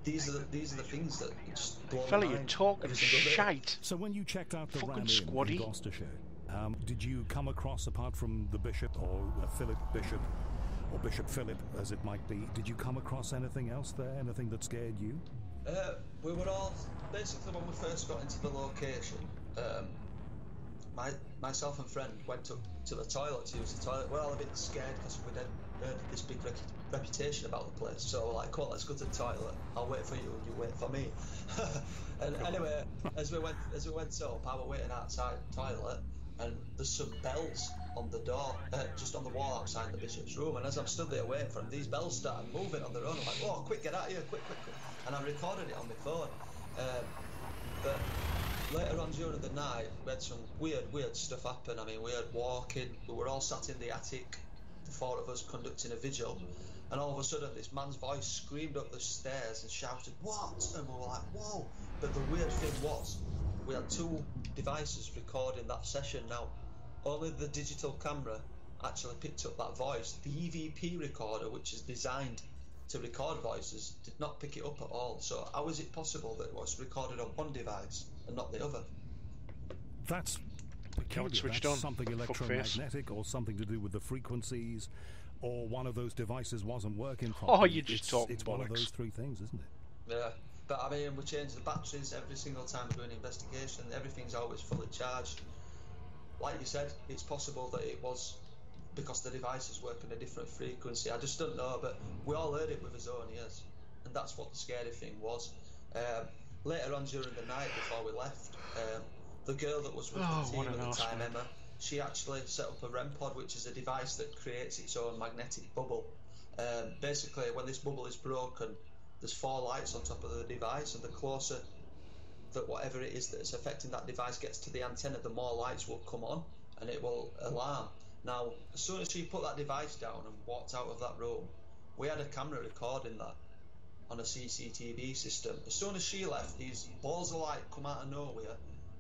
These are the things that just blow Fella, my you're mind talking every single day. shite. So when you checked out the Fucking Ram squaddy. in Gloucestershire, did you come across, apart from the Bishop or Philip Bishop, or Bishop Philip as it might be, did you come across anything else there? Anything that scared you? We were all, basically when we first got into the location, myself and friend went up to the toilet to use the toilet. We're all a bit scared because we'd heard this big reputation about the place, so we're like, cool, let's go to the toilet. I'll wait for you, you wait for me. And anyway, as we went up, I was waiting outside the toilet, and there's some bells on the door, just on the wall outside the bishop's room. And as I'm stood there waiting for them, these bells started moving on their own. I'm like, oh, quick, get out of here, quick. And I recorded it on my phone. But later on during the night, we had some weird stuff happen. I mean, we had walking, we were all sat in the attic, the four of us conducting a vigil, and all of a sudden this man's voice screamed up the stairs and shouted, "What?" And we were like, whoa. But the weird thing was, we had two devices recording that session. Now, only the digital camera actually picked up that voice. The EVP recorder, which is designed to record voices, did not pick it up at all. So how is it possible that it was recorded on one device and not the other? That's peculiar. switched That's on. something electromagnetic or something to do with the frequencies, or one of those devices wasn't working properly. Oh, you just talk It's bollocks. one of those three things, isn't it? Yeah, but I mean, we change the batteries every single time we do an investigation. Everything's always fully charged. Like you said, it's possible that it was because the devices work in a different frequency. I just don't know, but we all heard it with his own ears, and that's what the scary thing was. Later on during the night, before we left, the girl that was with the team at the time, Emma, she actually set up a REM pod, which is a device that creates its own magnetic bubble. Basically, when this bubble is broken, there's 4 lights on top of the device, and the closer that whatever it is that's affecting that device gets to the antenna, the more lights will come on, and it will alarm. Now, as soon as she put that device down and walked out of that room, we had a camera recording that. on a CCTV system. As soon as she left, these balls of light come out of nowhere.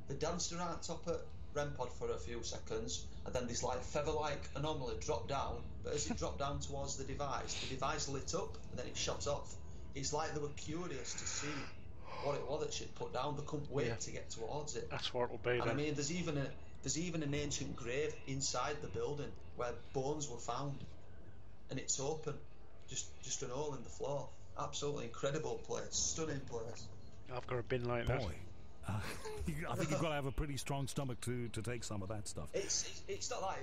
They danced around top of REM pod for a few seconds, and then this like feather-like anomaly dropped down. But as it dropped down towards the device lit up, and then it shot off. It's like they were curious to see what it was that she'd put down. They couldn't wait to get towards it. That's what it'll be. And then. I mean, there's even an ancient grave inside the building where bones were found, and it's open, just an hole in the floor. Absolutely incredible place, stunning place. I've got a bin like that. Boy, I think you've got to have a pretty strong stomach to take some of that stuff. It's not that.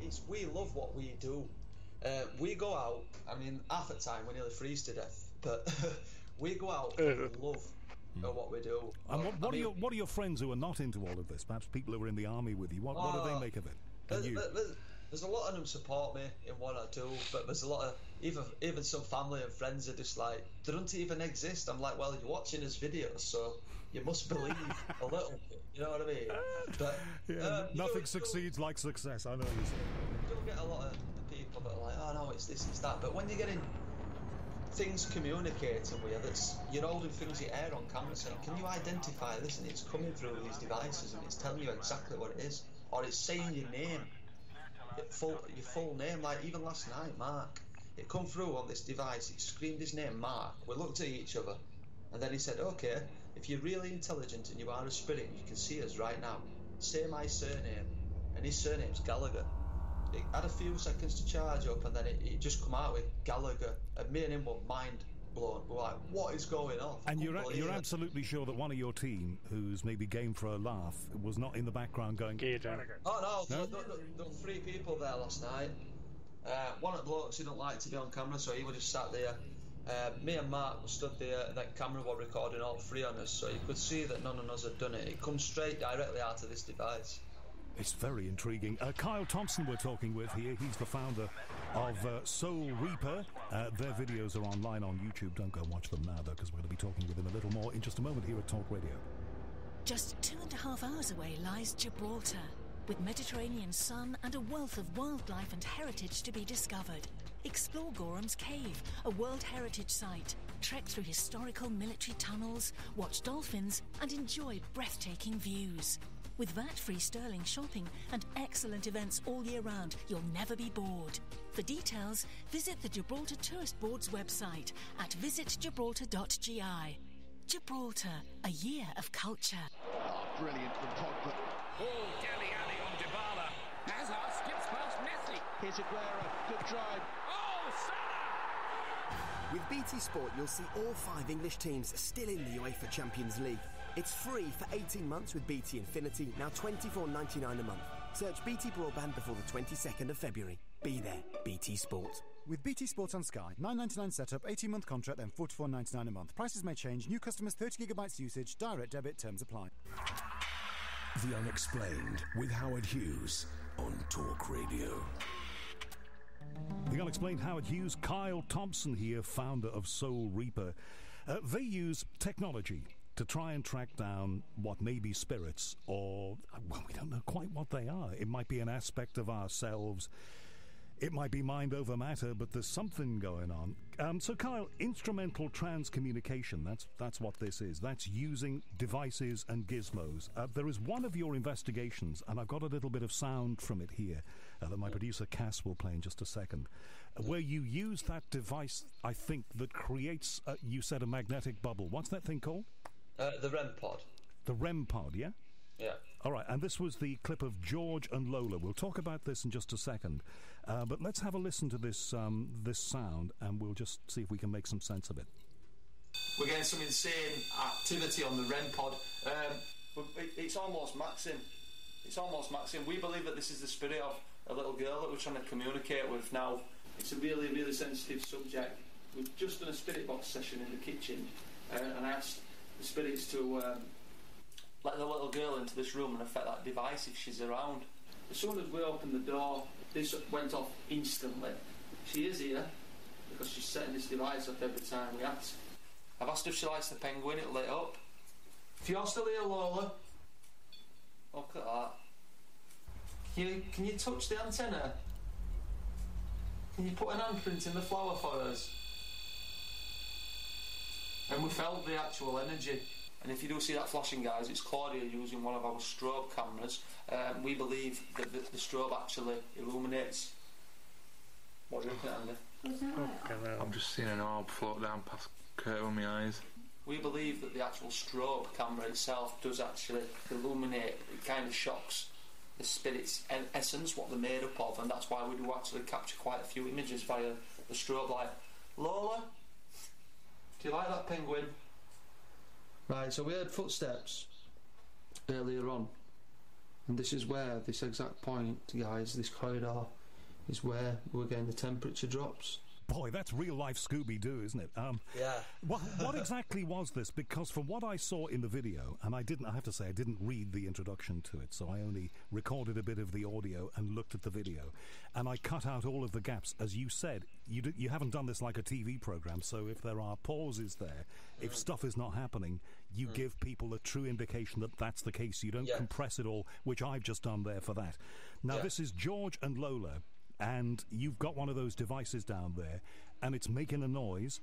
It's we love what we do. We go out. I mean, half the time we nearly freeze to death, but we go out with love of what we do. And what are your friends who are not into all of this? Perhaps people who are in the army with you. What do they make of it? There's a lot of them support me in what I do, but there's a lot of even some family and friends are just like, they don't even exist. I'm like, well, you're watching this video, so you must believe a little bit. You know what I mean? But nothing succeeds like success. I know you say. You don't get a lot of people that are like, oh no, it's this, it's that. But when you're getting things communicating with you, you're holding things in air on camera saying, can you identify this? And it's coming through these devices and it's telling you exactly what it is, or it's saying your name. Your full name, like even last night, Mark, it come through on this device, it screamed his name, Mark. We looked at each other, and then he said, okay, if you're really intelligent and you are a spirit, you can see us right now, say my surname. And his surname's Gallagher. It had a few seconds to charge up, and then it just come out with Gallagher, and me and him were mind blown. We're like, what is going on? And you're absolutely sure that one of your team, who's maybe game for a laugh, was not in the background going, oh no? There were 3 people there last night. One of the blokes who don't like to be on camera, so he was just sat there. Me and Mark were stood there, and that camera was recording all 3 on us, so you could see that none of us had done it. It comes straight directly out of this device. It's very intriguing. Kyle Thompson we're talking with here. He's the founder of Soul Reaper. Their videos are online on YouTube. Don't go watch them now, though, because we're going to be talking with him a little more in just a moment here at Talk Radio. Just 2.5 hours away lies Gibraltar, with Mediterranean sun and a wealth of wildlife and heritage to be discovered. Explore Gorham's Cave, a World Heritage Site. Trek through historical military tunnels, watch dolphins, and enjoy breathtaking views. With VAT-free sterling shopping and excellent events all year round, you'll never be bored. For details, visit the Gibraltar Tourist Board's website at visitgibraltar.gi. Gibraltar, a year of culture. Oh, brilliant from Pogba. Oh, Dele Alli on Dybala. Hazard skips past Messi. Here's Aguero, good drive. Oh, Salah! With BT Sport, you'll see all 5 English teams still in the UEFA Champions League. It's free for 18 months with BT Infinity, now $24.99 a month. Search BT Broadband before the 22nd of February. Be there, BT Sport. With BT Sport on Sky, $9.99 setup, 18-month contract, then $44.99 a month. Prices may change. New customers, 30 gigabytes usage. Direct debit terms apply. The Unexplained with Howard Hughes on Talk Radio. The Unexplained Howard Hughes, Kyle Thompson here, founder of Soul Reaper. They use technology to try and track down what may be spirits, or, well, we don't know quite what they are. It might be an aspect of ourselves. It might be mind over matter, but there's something going on. So, Kyle, instrumental transcommunication, that's what this is. That's using devices and gizmos. There is one of your investigations, and I've got a little bit of sound from it here that my producer Cass will play in just a second, where you use that device, I think, that creates, you said, a magnetic bubble. What's that thing called? The REM pod. The REM pod, yeah? Yeah. All right, and this was the clip of George and Lola. We'll talk about this in just a second. But let's have a listen to this this sound, and we'll just see if we can make some sense of it. We're getting some insane activity on the REM pod. It's almost maxing. It's almost maxing. We believe that this is the spirit of a little girl that we're trying to communicate with now. It's a really, really sensitive subject. We've just done a spirit box session in the kitchen, and I asked the spirits to let the little girl into this room and affect that device if she's around. As soon as we opened the door, this went off instantly. She is here because she's setting this device up every time we ask. I've asked if she likes the penguin, it lit up. If you're still here, Lola, look at that. Can you touch the antenna? Can you put an handprint in the flower for us? and we felt the actual energy. And if you do see that flashing, guys, it's Claudia using one of our strobe cameras. We believe that the strobe actually illuminates. What are you looking at, Andy? I'm just seeing an orb float down past Kurt with my eyes. We believe that the actual strobe camera itself does actually illuminate. It kind of shocks the spirit's essence, what they're made up of, and that's why we do actually capture quite a few images via the strobe light. Lola, do you like that penguin? Right, so we heard footsteps earlier on, and this is where, this exact point, guys, this corridor is where we're getting the temperature drops. Boy, that's real-life Scooby-Doo, isn't it? Yeah. What exactly was this? Because from what I saw in the video, and I have to say, I didn't read the introduction to it, so I only recorded a bit of the audio and looked at the video, and I cut out all of the gaps. As you said, you haven't done this like a TV program, so if there are pauses there, if stuff is not happening, you give people a true indication that that's the case. You don't compress it all, which I've just done there for that. Now, this is George and Lola, and you've got one of those devices down there, and it's making a noise,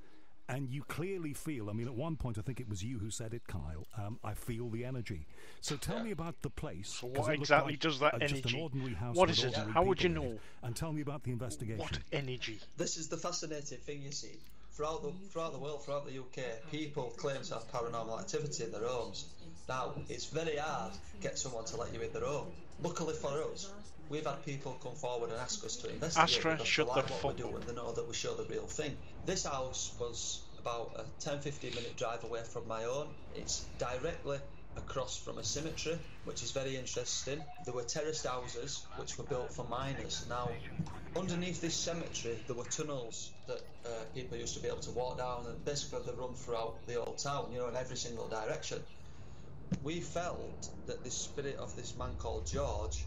and you clearly feel, I mean, at one point I think it was you who said it, Kyle, I feel the energy. So tell me about the place. So what exactly does that energy? Just an ordinary house. What is it? How would you know? And tell me about the investigation. What energy? This is the fascinating thing, you see. Throughout the world, throughout the UK, people claim to have paranormal activity in their homes. Now, it's very hard to get someone to let you in their home. Luckily for us, we've had people come forward and ask us to investigate. Astra, shut the fuck up. We do, and they know that we show the real thing. This house was about a 10-15 minute drive away from my own. It's directly across from a cemetery, which is very interesting. There were terraced houses which were built for miners. Now, underneath this cemetery there were tunnels that people used to be able to walk down, and basically they run throughout the old town, you know, in every single direction. We felt that the spirit of this man called George,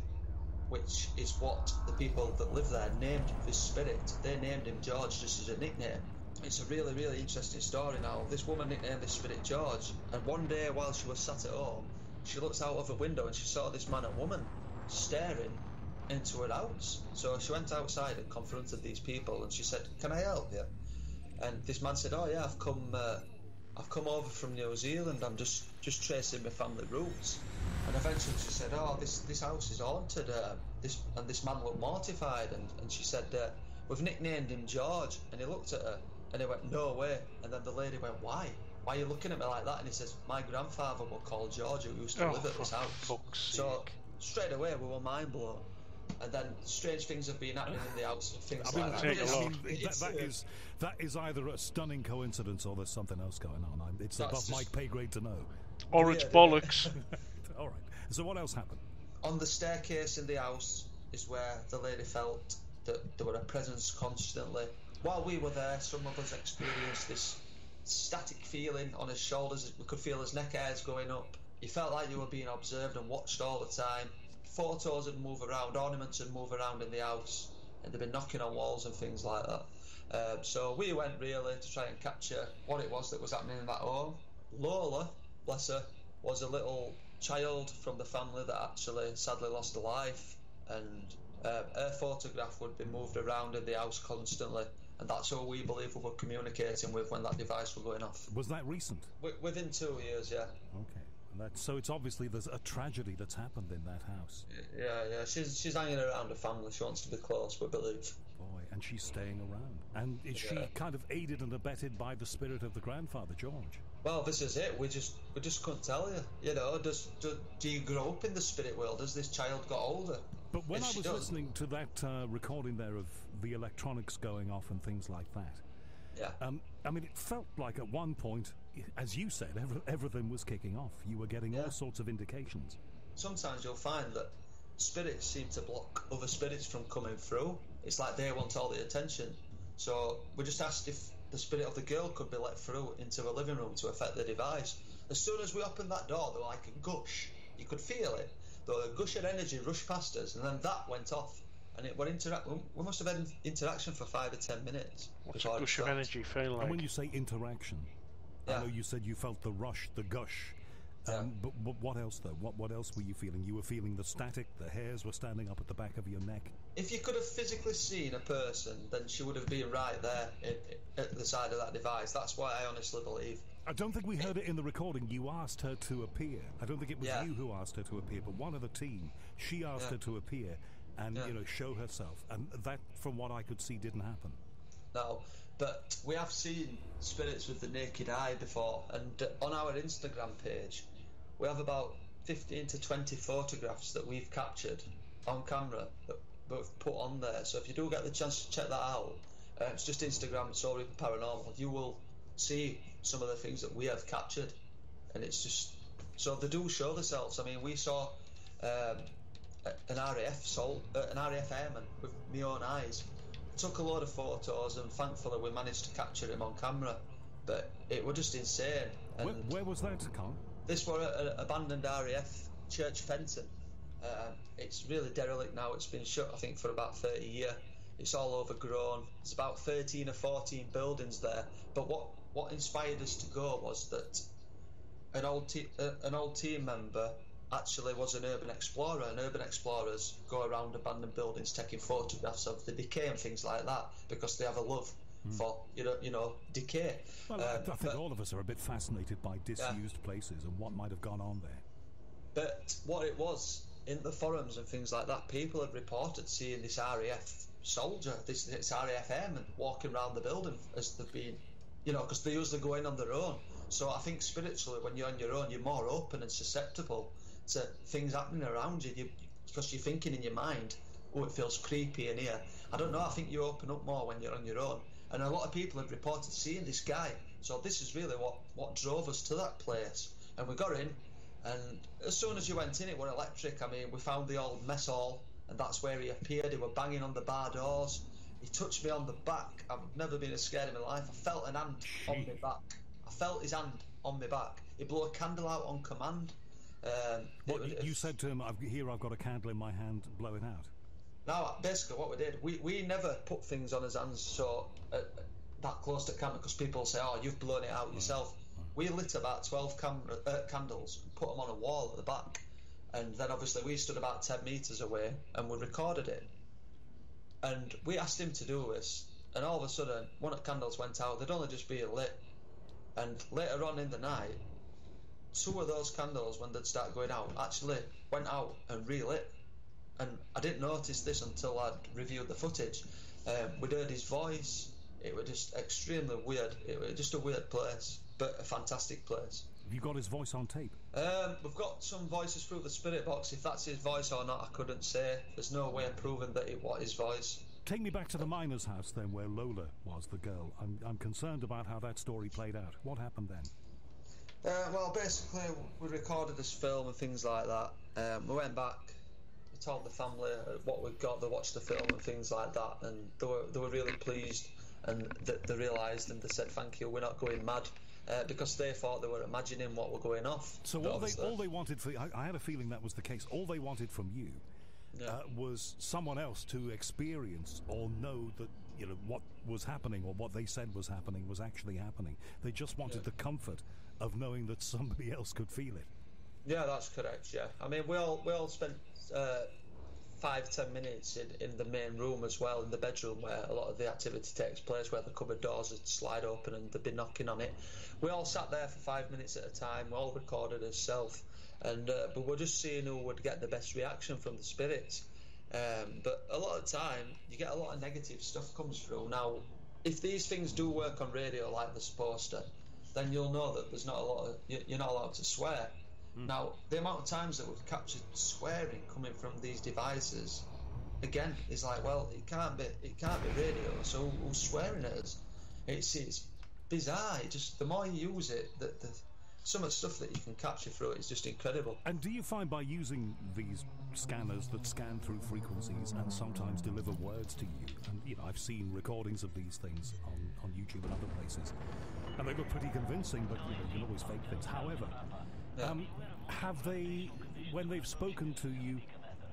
which is what the people that live there named this spirit, they named him George just as a nickname. It's a really, really interesting story now. This woman nicknamed this spirit George, and one day while she was sat at home, she looks out of a window and she saw this man and woman staring into her house. So she went outside and confronted these people, and she said, "Can I help you?" And this man said, "Oh yeah, I've come over from New Zealand. I'm just tracing my family roots." And eventually she said, "Oh, this house is haunted." This man looked mortified, and she said, "We've nicknamed him George." And he looked at her and he went, "No way." And then the lady went, "Why? Why are you looking at me like that?" And he says, "My grandfather was called George, who used to live at this house." So straight away we were mind blown. And then strange things have been happening in the house and things like that. That is either a stunning coincidence or there's something else going on. It's above my pay grade to know. Or it's bollocks. All right. So what else happened? On the staircase in the house is where the lady felt that there were a presence constantly. While we were there, some of us experienced this static feeling on his shoulders. We could feel his neck hairs going up. You felt like you were being observed and watched all the time. Photos would move around, ornaments would move around in the house, and they'd been knocking on walls and things like that. So we went really to try and capture what it was that was happening in that home. Lola, bless her, was a little child from the family that actually sadly lost her life, and her photograph would be moved around in the house constantly, and that's who we believe we were communicating with when that device was going off. Was that recent? Within 2 years, yeah. Okay. So it's obviously there's a tragedy that's happened in that house. Yeah. She's hanging around her family. She wants to be close, we believe. Boy, and she's staying around. And is she kind of aided and abetted by the spirit of the grandfather, George? Well, this is it. We just couldn't tell you. You know, do you grow up in the spirit world as this child got older? But when I was listening to that recording there of the electronics going off and things like that, I mean, it felt like at one point, as you said, everything was kicking off. You were getting all sorts of indications. Sometimes you'll find that spirits seem to block other spirits from coming through. It's like they want all the attention. So we just asked if the spirit of the girl could be let through into a living room to affect the device. As soon as we opened that door, there was like a gush. You could feel it. The gush of energy rushed past us, and then that went off. And we must have had interaction for 5 or 10 minutes. What's a gush of energy feel like? And when you say interaction, I know you said you felt the rush, the gush. But what else, though? What else were you feeling? You were feeling the static, the hairs were standing up at the back of your neck. If you could have physically seen a person, then she would have been right there at the side of that device. That's what I honestly believe. I don't think we heard it in the recording. You asked her to appear. I don't think it was you who asked her to appear, but one of the team. She asked her to appear and show herself, and that, from what I could see, didn't happen. No, but we have seen spirits with the naked eye before, and on our Instagram page, we have about 15 to 20 photographs that we've captured on camera that we've put on there. So if you do get the chance to check that out, it's just Instagram, Soul Reaper Paranormal. You will see some of the things that we have captured, and it's just so they do show themselves. I mean, we saw an RAF airman with my own eyes. Took a load of photos, and thankfully we managed to capture him on camera. But it was just insane. And where was that, Carl? This was an abandoned RAF church Fenton. It's really derelict now. It's been shut, I think, for about 30 years. It's all overgrown. There's about 13 or 14 buildings there. But what inspired us to go was that an old team member actually was an urban explorer, and urban explorers go around abandoned buildings taking photographs of the decay and things like that because they have a love for decay. Well, I think all of us are a bit fascinated by disused places and what might have gone on there. But what it was in the forums and things like that, people had reported seeing this RAF soldier, this RAF airman walking around the building as they've been, because they usually go in on their own. So I think spiritually, when you're on your own, you're more open and susceptible to things happening around you, because you're thinking in your mind, oh, it feels creepy in here. I don't know, I think you open up more when you're on your own. And a lot of people have reported seeing this guy. So this is really what drove us to that place. And we got in, and as soon as you went in, it was electric. I mean, we found the old mess hall, and that's where he appeared. He was banging on the bar doors. He touched me on the back. I've never been as scared in my life. I felt an hand on my back. I felt his hand on my back. He blew a candle out on command. You said to him, I've got a candle in my hand, blow it out. No, basically what we did, we never put things on his hands so that close to camera, because people say, oh, you've blown it out yourself. We lit about 12 candles and put them on a wall at the back, and then obviously we stood about 10 metres away and we recorded it. And we asked him to do this, and all of a sudden one of the candles went out. They'd only just been lit, and later on in the night, 2 of those candles, when they'd start going out, actually went out and relit. And I didn't notice this until I'd reviewed the footage. We'd heard his voice. It was just extremely weird. It was just a weird place, but a fantastic place. Have you got his voice on tape? We've got some voices through the spirit box. If that's his voice or not, I couldn't say. There's no way of proving that it was his voice. Take me back to the miner's house then, where Lola was the girl. I'm concerned about how that story played out. What happened then? Well, basically, we recorded this film and things like that. We went back, we told the family what we'd got, they watched the film and things like that, and they were really pleased, and they realised, and they said, thank you, we're not going mad, because they thought they were imagining what were going off. So all they wanted, I had a feeling that was the case, all they wanted from you was someone else to experience or know that what was happening, or what they said was happening, was actually happening. They just wanted the comfort of knowing that somebody else could feel it. Yeah, that's correct. Yeah, I mean, we all spent 5-10 minutes in the main room as well, in the bedroom where a lot of the activity takes place, where the cupboard doors would slide open and they'd be knocking on it. We all sat there for 5 minutes at a time. We all recorded ourselves, and but we're just seeing who would get the best reaction from the spirits. But a lot of time, you get a lot of negative stuff comes through. Now, if these things do work on radio like they're supposed to, then you'll know that there's not a lot of, you're not allowed to swear. Now, the amount of times that we've captured swearing coming from these devices, again, is like, well, it can't be radio, so who's swearing at us? It's bizarre. The more you use it, some of the stuff that you can capture through it is just incredible. And do you find by using these scanners that scan through frequencies and sometimes deliver words to you, and I've seen recordings of these things on YouTube and other places, and they look pretty convincing, but you can always fake things. However, have they, when they've spoken to you,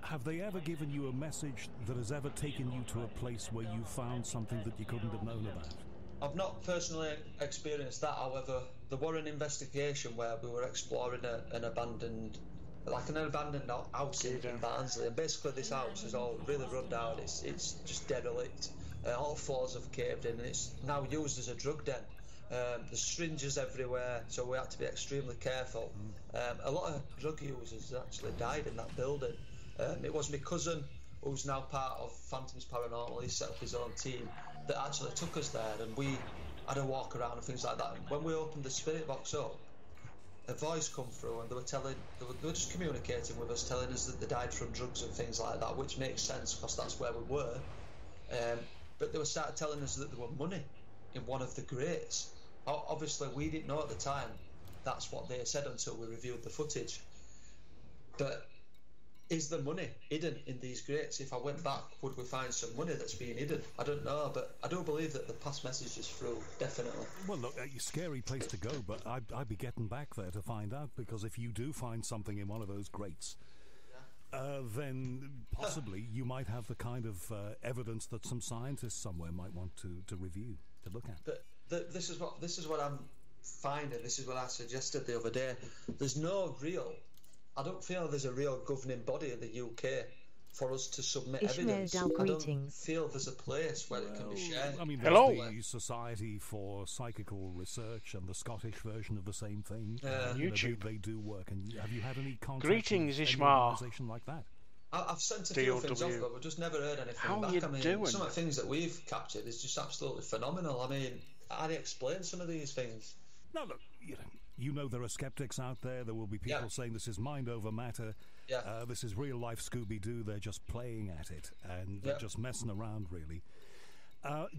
have they ever given you a message that has ever taken you to a place where you found something that you couldn't have known about? I've not personally experienced that. However, there was an investigation where we were exploring an abandoned house in Barnsley, and basically this house is all really run down. It's just derelict. All floors have caved in, and it's now used as a drug den. There's syringes everywhere, so we had to be extremely careful. A lot of drug users actually died in that building. It was my cousin, who's now part of Phantoms Paranormal, he set up his own team, that actually took us there, and we had a walk around and things like that. And when we opened the spirit box up, a voice come through, and they were just communicating with us, telling us that they died from drugs and things like that, which makes sense because that's where we were. But they were started telling us that there were money in one of the grates. Obviously, we didn't know at the time that's what they said until we reviewed the footage. But is there money hidden in these grates? If I went back, would we find some money that's being hidden? I don't know, but I do believe that the past message is through, definitely. Well, look, a scary place to go, but I'd be getting back there to find out, because if you do find something in one of those grates, then possibly you might have the kind of evidence that some scientists somewhere might want to review, to look at. But this is what I'm finding. This is what I suggested the other day. I don't feel there's a real governing body in the UK for us to submit evidence. I don't feel there's a place where it can be shared. I mean, there's the Society for Psychical Research and the Scottish version of the same thing. YouTube. They do work. And have you had any contact Greetings, with any Ishmael. organisation like that? I've sent a few things off, but we've just never heard anything How back. are you doing? Some of the things that we've captured is just absolutely phenomenal. I mean, how do you explain some of these things? No, look, you know there are skeptics out there. There will be people saying this is mind over matter. This is real life Scooby-Doo. They're just playing at it and they're just messing around, really.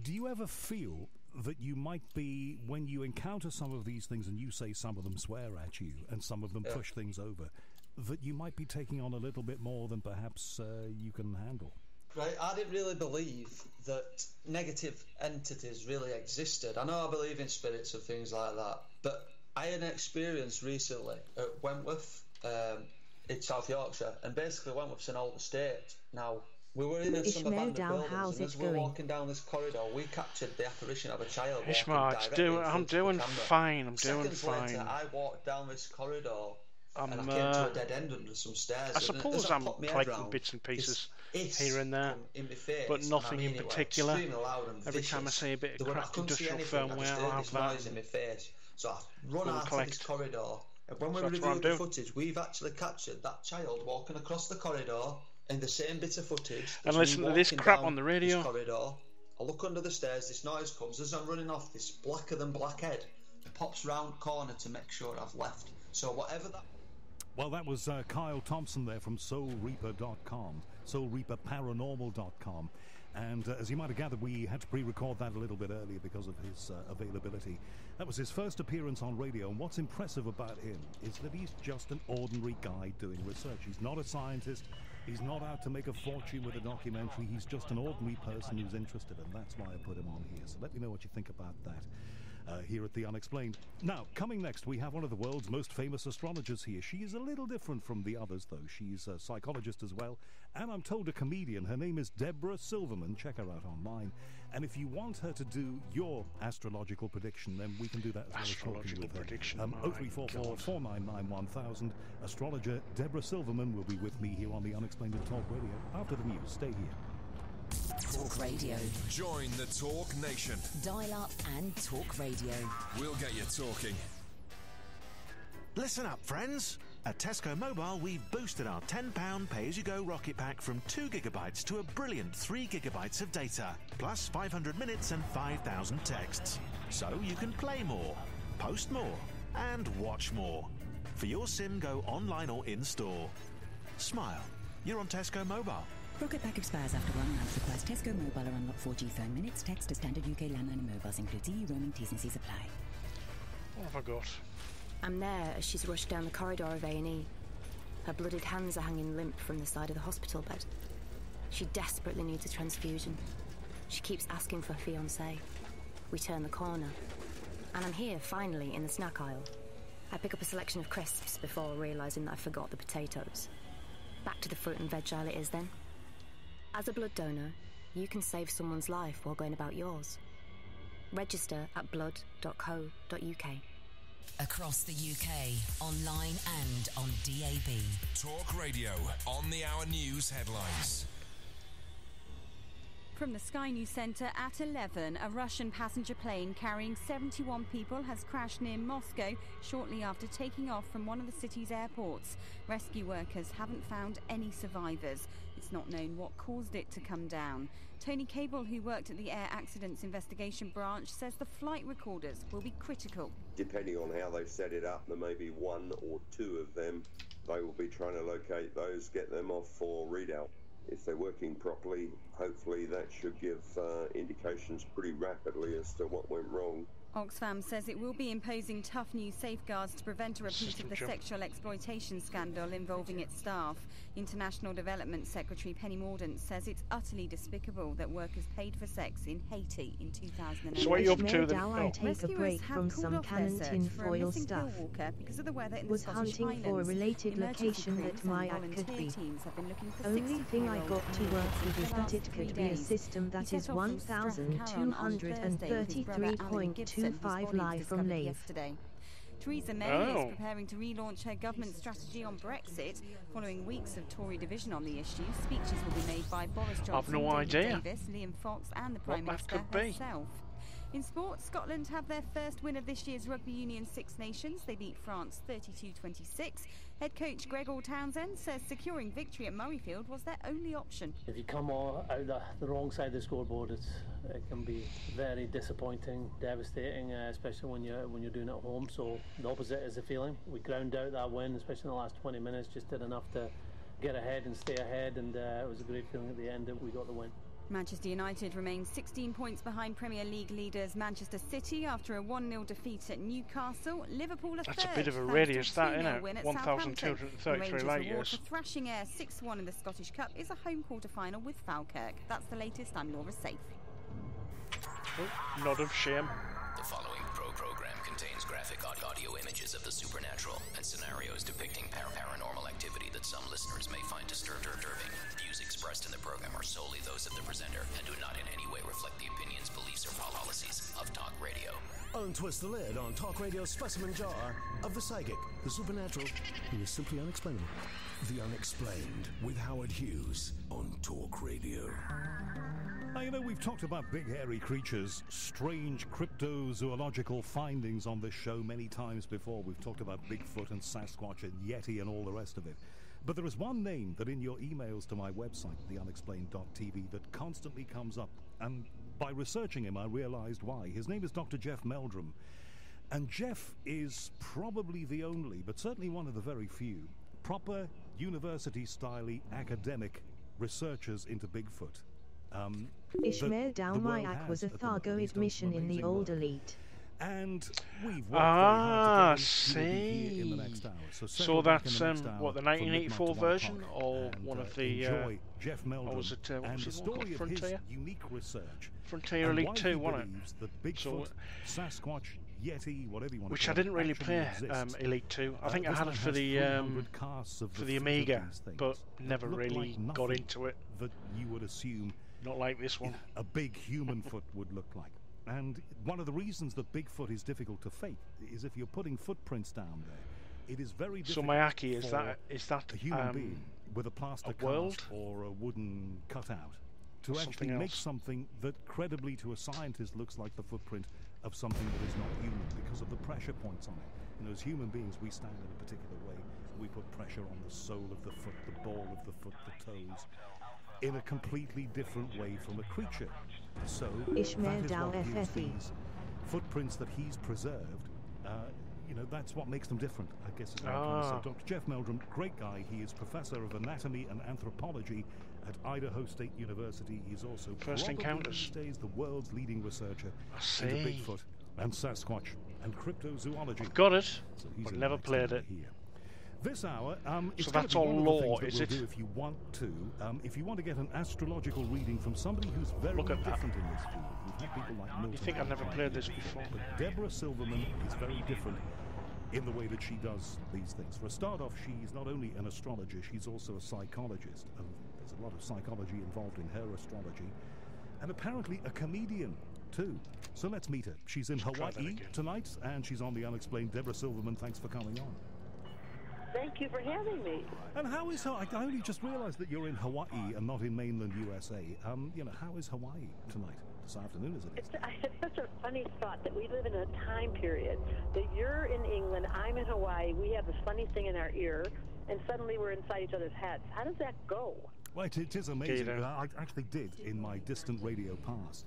Do you ever feel that you might be, when you encounter some of these things and you say some of them swear at you and some of them push things over, that you might be taking on a little bit more than perhaps you can handle? Right, I didn't really believe that negative entities really existed. I know I believe in spirits and things like that, but I had an experience recently at Wentworth in South Yorkshire, and basically Wentworth's an old estate. Now, we were in some abandoned buildings, and as we were walking down this corridor, we captured the apparition of a child. Ishmael, I'm doing fine. I'm doing fine. Later, I walked down this corridor. And I came to a dead end under some stairs. I suppose I'm collecting bits and pieces here and there, but nothing in particular. Every time I see a bit of cracked industrial firmware, I'll have that. In my face. So I run out of this corridor, and when we reviewed the footage, we've actually captured that child walking across the corridor in the same bit of footage. And listen to this crap on the radio. I look under the stairs, this noise comes. As I'm running off, this blacker than black head pops round corner to make sure I've left. So whatever that... Well, that was Kyle Thompson there from SoulReaper.com, SoulReaperParanormal.com. And as you might have gathered, we had to pre-record that a little bit earlier because of his availability. That was his first appearance on radio, and what's impressive about him is that he's just an ordinary guy doing research. He's not a scientist. He's not out to make a fortune with a documentary. He's just an ordinary person who's interested, and that's why I put him on here. So let me know what you think about that. Here at The Unexplained. Now, coming next, we have one of the world's most famous astrologers here. She is a little different from the others, though. She's a psychologist as well, and I'm told a comedian. Her name is Deborah Silverman. Check her out online. And if you want her to do your astrological prediction, then we can do that as well as talking with her. 0344 499 1000. Astrologer Deborah Silverman will be with me here on The Unexplained at Talk Radio. After the news, stay here. Talk Radio. Join the Talk Nation. Dial up and talk radio. We'll get you talking. Listen up, friends. At Tesco Mobile, we've boosted our £10 pay-as-you-go rocket pack from 2 gigabytes to a brilliant 3 gigabytes of data, plus 500 minutes and 5,000 texts. So you can play more, post more, and watch more. For your SIM, go online or in-store. Smile. You're on Tesco Mobile. Rocket pack expires after 1 month. Requires Tesco Mobile or unlock 4G phone minutes. Text to standard UK landline and mobiles. Includes EU roaming. T's and C's apply. What have I got? I'm there as she's rushed down the corridor of A&E. Her blooded hands are hanging limp from the side of the hospital bed. She desperately needs a transfusion. She keeps asking for a fiancé. We turn the corner. And I'm here, finally, in the snack aisle. I pick up a selection of crisps before realising that I forgot the potatoes. Back to the fruit and veg aisle it is then. As a blood donor, you can save someone's life while going about yours. Register at blood.co.uk. Across the UK, online and on DAB. Talk Radio, on the hour news headlines. From the Sky News Centre at 11, a Russian passenger plane carrying 71 people has crashed near Moscow shortly after taking off from one of the city's airports. Rescue workers haven't found any survivors. It's not known what caused it to come down. Tony Cable, who worked at the Air Accidents Investigation Branch, says the flight recorders will be critical. Depending on how they've set it up, there may be one or two of them. They will be trying to locate those, get them off for readout. If they're working properly, hopefully that should give indications pretty rapidly as to what went wrong. Oxfam says it will be imposing tough new safeguards to prevent a repeat of the sexual exploitation scandal involving its staff. International Development Secretary Penny Mordaunt says it's utterly despicable that workers paid for sex in Haiti in 2008. So what are you up to then? I take a break from some Canon tinfoil stuff. Was hunting for a related location that Maya could be. Only thing I got to work with is that it could be a system that is 1,233.25 live from Lave. Theresa May is preparing to relaunch her government strategy on Brexit. Following weeks of Tory division on the issue, speeches will be made by Boris Johnson, I've no David idea Davis, Liam Fox and the Prime Minister herself. In sport, Scotland have their first win of this year's Rugby Union Six Nations. They beat France 32-26. Head coach Gregor Townsend says securing victory at Murrayfield was their only option. If you come out the wrong side of the scoreboard, it can be very disappointing, devastating, especially when you're doing it at home. So the opposite is the feeling. We ground out that win, especially in the last 20 minutes, just did enough to get ahead and stay ahead, and it was a great feeling at the end that we got the win. Manchester United remains 16 points behind Premier League leaders Manchester City after a 1-0 defeat at Newcastle. Liverpool are That's third. a bit of a radius, that, isn't it? 1,233 light years. Thrashing Air 6-1 in the Scottish Cup is a home quarter-final with Falkirk. That's the latest. I'm Laura Safe. Oh, nod of shame. The following program contains graphic audio images of the supernatural and scenarios depicting paranormal activity that some listeners may find disturbing. Views expressed in the program are solely those of the presenter and do not in any way reflect the opinions, beliefs, or policies of Talk Radio. Untwist the lid on Talk Radio's specimen jar of the psychic, the supernatural, and the simply unexplainable. The Unexplained with Howard Hughes on Talk Radio. Now, you know, we've talked about big hairy creatures, strange cryptozoological findings on this show many times before. We've talked about Bigfoot and Sasquatch and Yeti and all the rest of it. But there is one name that in your emails to my website, theunexplained.tv, that constantly comes up. And by researching him, I realized why. His name is Dr. Jeff Meldrum. And Jeff is probably the only, but certainly one of the very few, proper university-style academic researchers into Bigfoot. Ishmael Dalmayak was a Thargoid mission in the old elite. And we've worked see. In the next hour. So that's what, the 1984 version, or one of the Jeff Meldrum, or was it and the story of Frontier? His unique research. Frontier Elite 2, wasn't it? That Bigfoot, Sasquatch, Yeti, whatever you want which to I didn't really play Elite 2. I think I had it for the Amiga, but never really got into it. That you would assume, not like this one, a big human foot would look like. And one of the reasons that Bigfoot is difficult to fake is if you're putting footprints down there, it is very difficult. So Mayaki, is that a human being with a plaster cast or a wooden cutout to actually make something that credibly to a scientist looks like the footprint of something that is not human because of the pressure points on it. You know, as human beings, we stand in a particular way. We put pressure on the sole of the foot, the ball of the foot, the toes, in a completely different way from a creature. So Ishmael Dow these footprints that he's preserved, you know, that's what makes them different, I guess is what I'm trying to say. Dr. Jeff Meldrum, great guy. He is professor of anatomy and anthropology at Idaho State University. He's also First Encounters these days the world's leading researcher into Bigfoot and Sasquatch and cryptozoology. I've got it, so but never played it. Here. This hour, so that's all lore, is it? If you want to get an astrological reading from somebody who's very different in this field. We've had people like Milton. You think I've never played this before? But Deborah Silverman is very different in the way that she does these things. For a start off, she's not only an astrologer, she's also a psychologist. And there's a lot of psychology involved in her astrology. And apparently a comedian, too. So let's meet her. She's in Hawaii tonight, and she's on The Unexplained. Deborah Silverman, thanks for coming on. Thank you for having me. And how is Hawaii? I only just realised that you're in Hawaii and not in mainland USA. How is Hawaii tonight, this afternoon, as it is? It's such a funny thought that we live in a time period that you're in England, I'm in Hawaii, we have this funny thing in our ear, and suddenly we're inside each other's heads. How does that go? Well, it is amazing. I actually did in my distant radio past.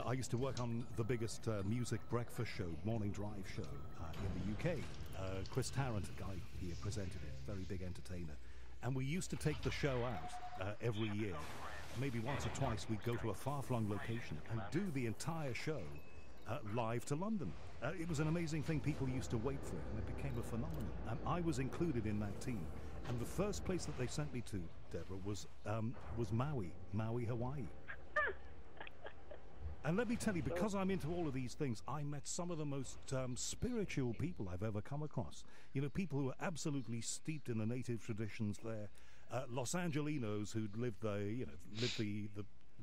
I used to work on the biggest music breakfast show, morning drive show in the UK. Chris Tarrant, a guy here, presented it, very big entertainer. And we used to take the show out every year. Maybe once or twice we'd go to a far-flung location and do the entire show live to London. It was an amazing thing. People used to wait for it, and it became a phenomenon. And I was included in that team. And the first place that they sent me to, Deborah, was Maui, Hawaii. And let me tell you, because I'm into all of these things, I met some of the most spiritual people I've ever come across. You know, people who are absolutely steeped in the native traditions there. Los Angelinos who'd lived the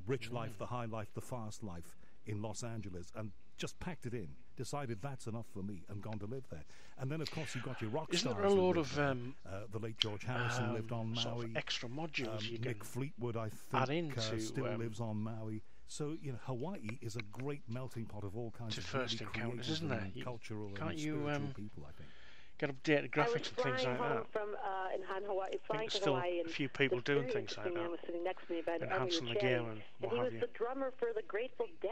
rich life, the high life, the fast life in Los Angeles, and just packed it in, decided that's enough for me, and gone to live there. And then, of course, you got your rock stars. Isn't there a lot of the late George Harrison lived on Maui. Sort of extra modules you Nick can Fleetwood, I add think, into, still lives on Maui. So, you know, Hawaii is a great melting pot of all kinds of first encounters, isn't there? Cultural can't and you spiritual people, I think. Get updated graphics and things like that. From in Hawaii, I think there's still a few people doing things like that. Man was sitting next to me about Enhancing the game and what he have was you. the drummer for the Grateful Dead.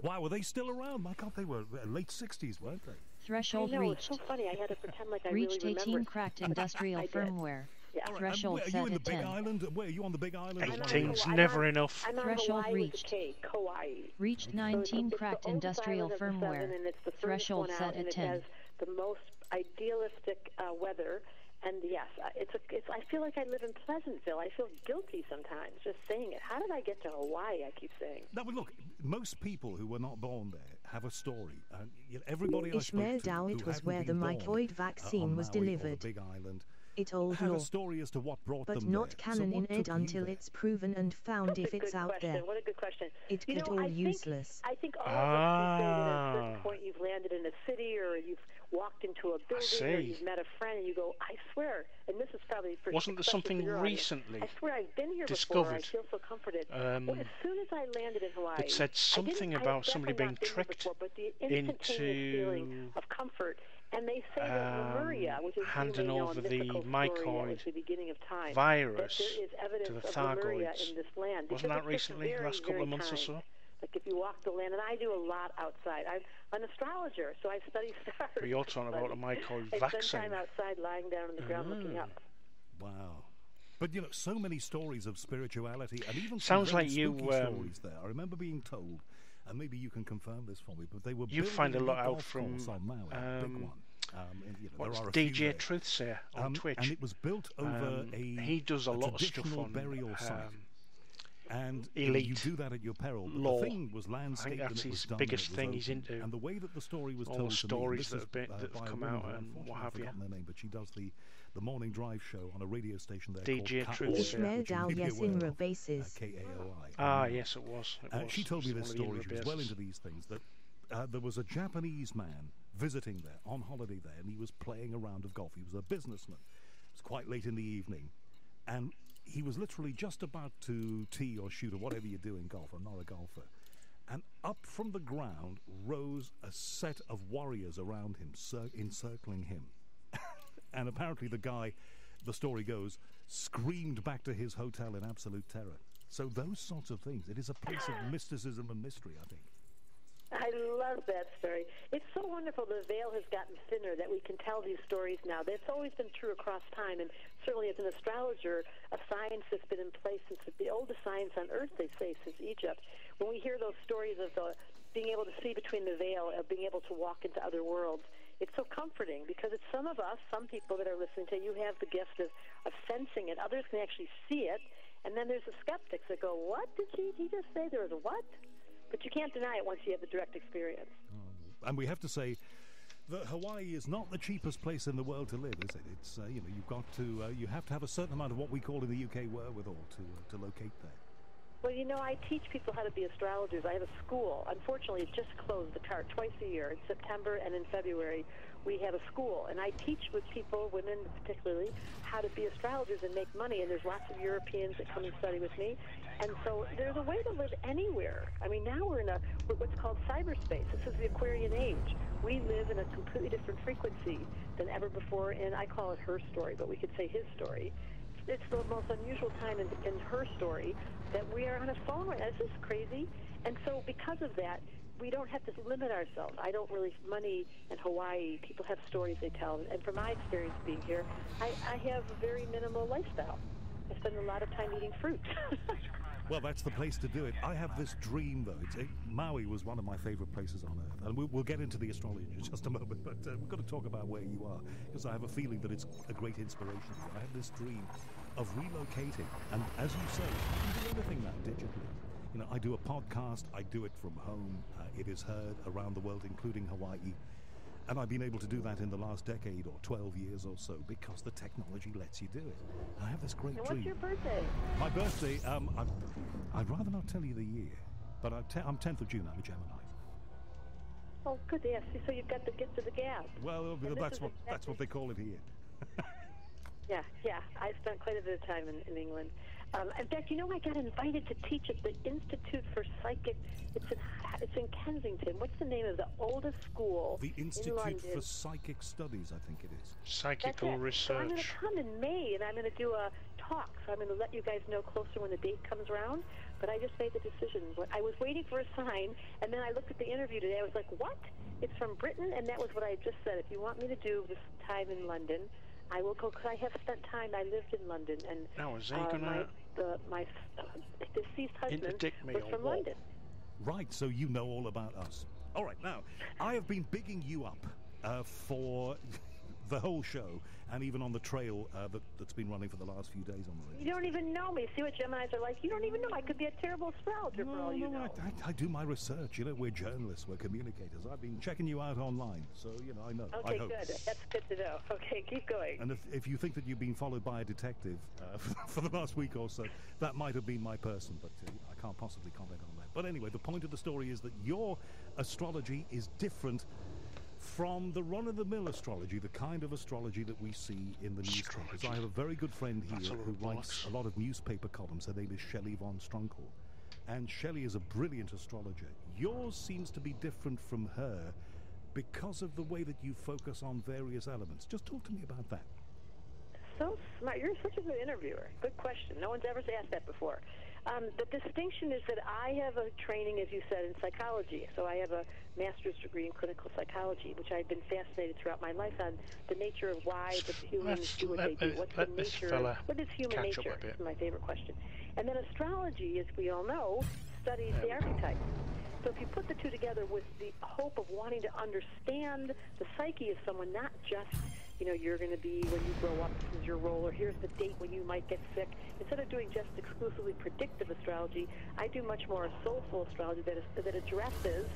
Wow, were they still around? My God, they were late 60s, weren't they? Threshold reached. It's so funny. I had to pretend like I reached really 18 cracked industrial firmware. Yeah. Threshold set at 10. Are you in the Big 10. Island? Where are you on the Big Island? 18's never enough. Threshold reached. Kauai. Reached 19 cracked industrial firmware. Threshold set at 10. It has the most idealistic weather. And yes, I feel like I live in Pleasantville. I feel guilty sometimes just saying it. How did I get to Hawaii? I keep saying. No, but look, most people who were not born there have a story. Everybody Ishmael Dawit was where the mycoid vaccine was delivered. Big Island. It old had law, a story as to what brought but them not there. canon So in Ed until it's proven and found That's if it's out question. there. What a good question. It could all useless. I think all of us can say that at a certain point you've landed in a city or you've walked into a building or you've met a friend and you go, I swear, and this is probably for wasn't there something recently I swear I've been here discovered? before. I feel so comforted. As soon as I landed in Hawaii, it said something about somebody being tricked before, but the instantaneous feeling of comfort. And they say that Lemuria, which is handing over the mycoid time, virus that there is evidence to the of Lemuria Thargoids. in this land. Wasn't that recently, the last couple of months or so? Like if you walk the land, and I do a lot outside. I'm an astrologer, so I study stars. But you're talking about a mycoid I vaccine. spend time outside, lying down on the ground, looking up. Wow. But, you know, so many stories of spirituality, and even sounds some like you stories there. I remember being told, and maybe you can confirm this for me, but they were you find a lot out from from Maui, big one. What's DJ Truthsayer on Twitch? And it was built over he does a lot of stuff on burial site. And elite you do that at your peril. Law. The thing was landscaped. I think that's and it was his done biggest and it thing was he's into. And the way that the story was all told the to stories me, that have come out and what have you. I've forgotten her name, but she does the morning drive show on a radio station there DJ called Ishmael Dow, yes, in bases. KAOI. Ah, yes, it was. She told me this story. She was well into these things. That there was a Japanese man visiting there on holiday there, and he was playing a round of golf. He was a businessman. It was quite late in the evening, and he was literally just about to tee or shoot or whatever you do in golf. I'm not a golfer. And up from the ground rose a set of warriors around him, encircling him. And apparently the guy, the story goes, screamed back to his hotel in absolute terror. So those sorts of things. It is a place of mysticism and mystery, I think. I love that story. It's so wonderful the veil has gotten thinner that we can tell these stories now. That's always been true across time, and certainly as an astrologer, a science that's been in place since the oldest science on Earth, they say, since Egypt. When we hear those stories of being able to see between the veil, of being able to walk into other worlds, it's so comforting because it's some of us, some people that are listening to you have the gift of sensing it. Others can actually see it, and then there's the skeptics that go, what did he just say? There was a what? But you can't deny it once you have the direct experience. And we have to say that Hawaii is not the cheapest place in the world to live, is it? It's you have to have a certain amount of what we call in the UK wherewithal to locate there. Well, you know, I teach people how to be astrologers. I have a school. Unfortunately, it just closed the cart twice a year, in September and in February. We have a school, and I teach with people, women particularly, how to be astrologers and make money, and there's lots of Europeans that come and study with me. And so there's a way to live anywhere. I mean, now we're in what's called cyberspace. This is the Aquarian age. We live in a completely different frequency than ever before, and I call it her story, but we could say his story. It's the most unusual time in her story that we are on a phone right now. This is crazy. And so because of that, we don't have to limit ourselves. I don't really, money in Hawaii, people have stories they tell. And from my experience being here, I have a very minimal lifestyle. I spend a lot of time eating fruit. Well, that's the place to do it. I have this dream, though. Maui was one of my favorite places on Earth. And we'll get into the astrology in just a moment, but we've got to talk about where you are, because I have a feeling that it's a great inspiration for you. I have this dream of relocating. And as you say, you can do everything now digitally. You know, I do a podcast. I do it from home. It is heard around the world, including Hawaii. And I've been able to do that in the last decade or 12 years or so because the technology lets you do it. I have this great dream. What's your birthday? My birthday, I'd rather not tell you the year, but I'm 10th of June. I'm a Gemini. Oh, good. Yes. So you've got the gift of the gab. Well, that's what they call it here. Yeah. I spent quite a bit of time in England. In fact, you know, I got invited to teach at the Institute for Psychic. It's in Kensington. What's the name of the oldest school? The Institute in London? for Psychic Studies, I think it is. Psychical research. So I'm going to come in May, and I'm going to do a talk. So I'm going to let you guys know closer when the date comes around. But I just made the decision. I was waiting for a sign, and then I looked at the interview today. I was like, what? It's from Britain? And that was what I just said. If you want me to do this time in London, I will go, because I have spent time. I lived in London, and now is he gonna my deceased husband was from London. Right, so you know all about us. All right, now I have been bigging you up for the whole show, and even on the trail that's been running for the last few days on the radio. You don't even know me. See what Geminis are like? You don't even know. I could be a terrible astrologer for all you know. I do my research. You know, we're journalists. We're communicators. I've been checking you out online, so, you know, I know. Okay, I hope. Good. That's good to know. Okay, keep going. And if you think that you've been followed by a detective for the last week or so, that might have been my person, but I can't possibly comment on that. But anyway, the point of the story is that your astrology is different from the run-of-the-mill astrology, the kind of astrology that we see in the newspapers. I have a very good friend here who writes a lot of newspaper columns. Her name is Shelley von Strunkel. And Shelley is a brilliant astrologer. Yours seems to be different from her because of the way that you focus on various elements. Just talk to me about that. So smart. You're such a good interviewer. Good question. No one's ever asked that before. The distinction is that I have a training, as you said, in psychology. So I have a master's degree in clinical psychology, which I've been fascinated throughout my life on the nature of why the humans do what they do. What's the nature? What is human nature? Is my favorite question. And then astrology, as we all know, studies the archetypes. So if you put the two together with the hope of wanting to understand the psyche of someone, not just, you know, you're going to be when you grow up, this is your role, or here's the date when you might get sick. Instead of doing just exclusively predictive astrology, I do much more a soulful astrology that addresses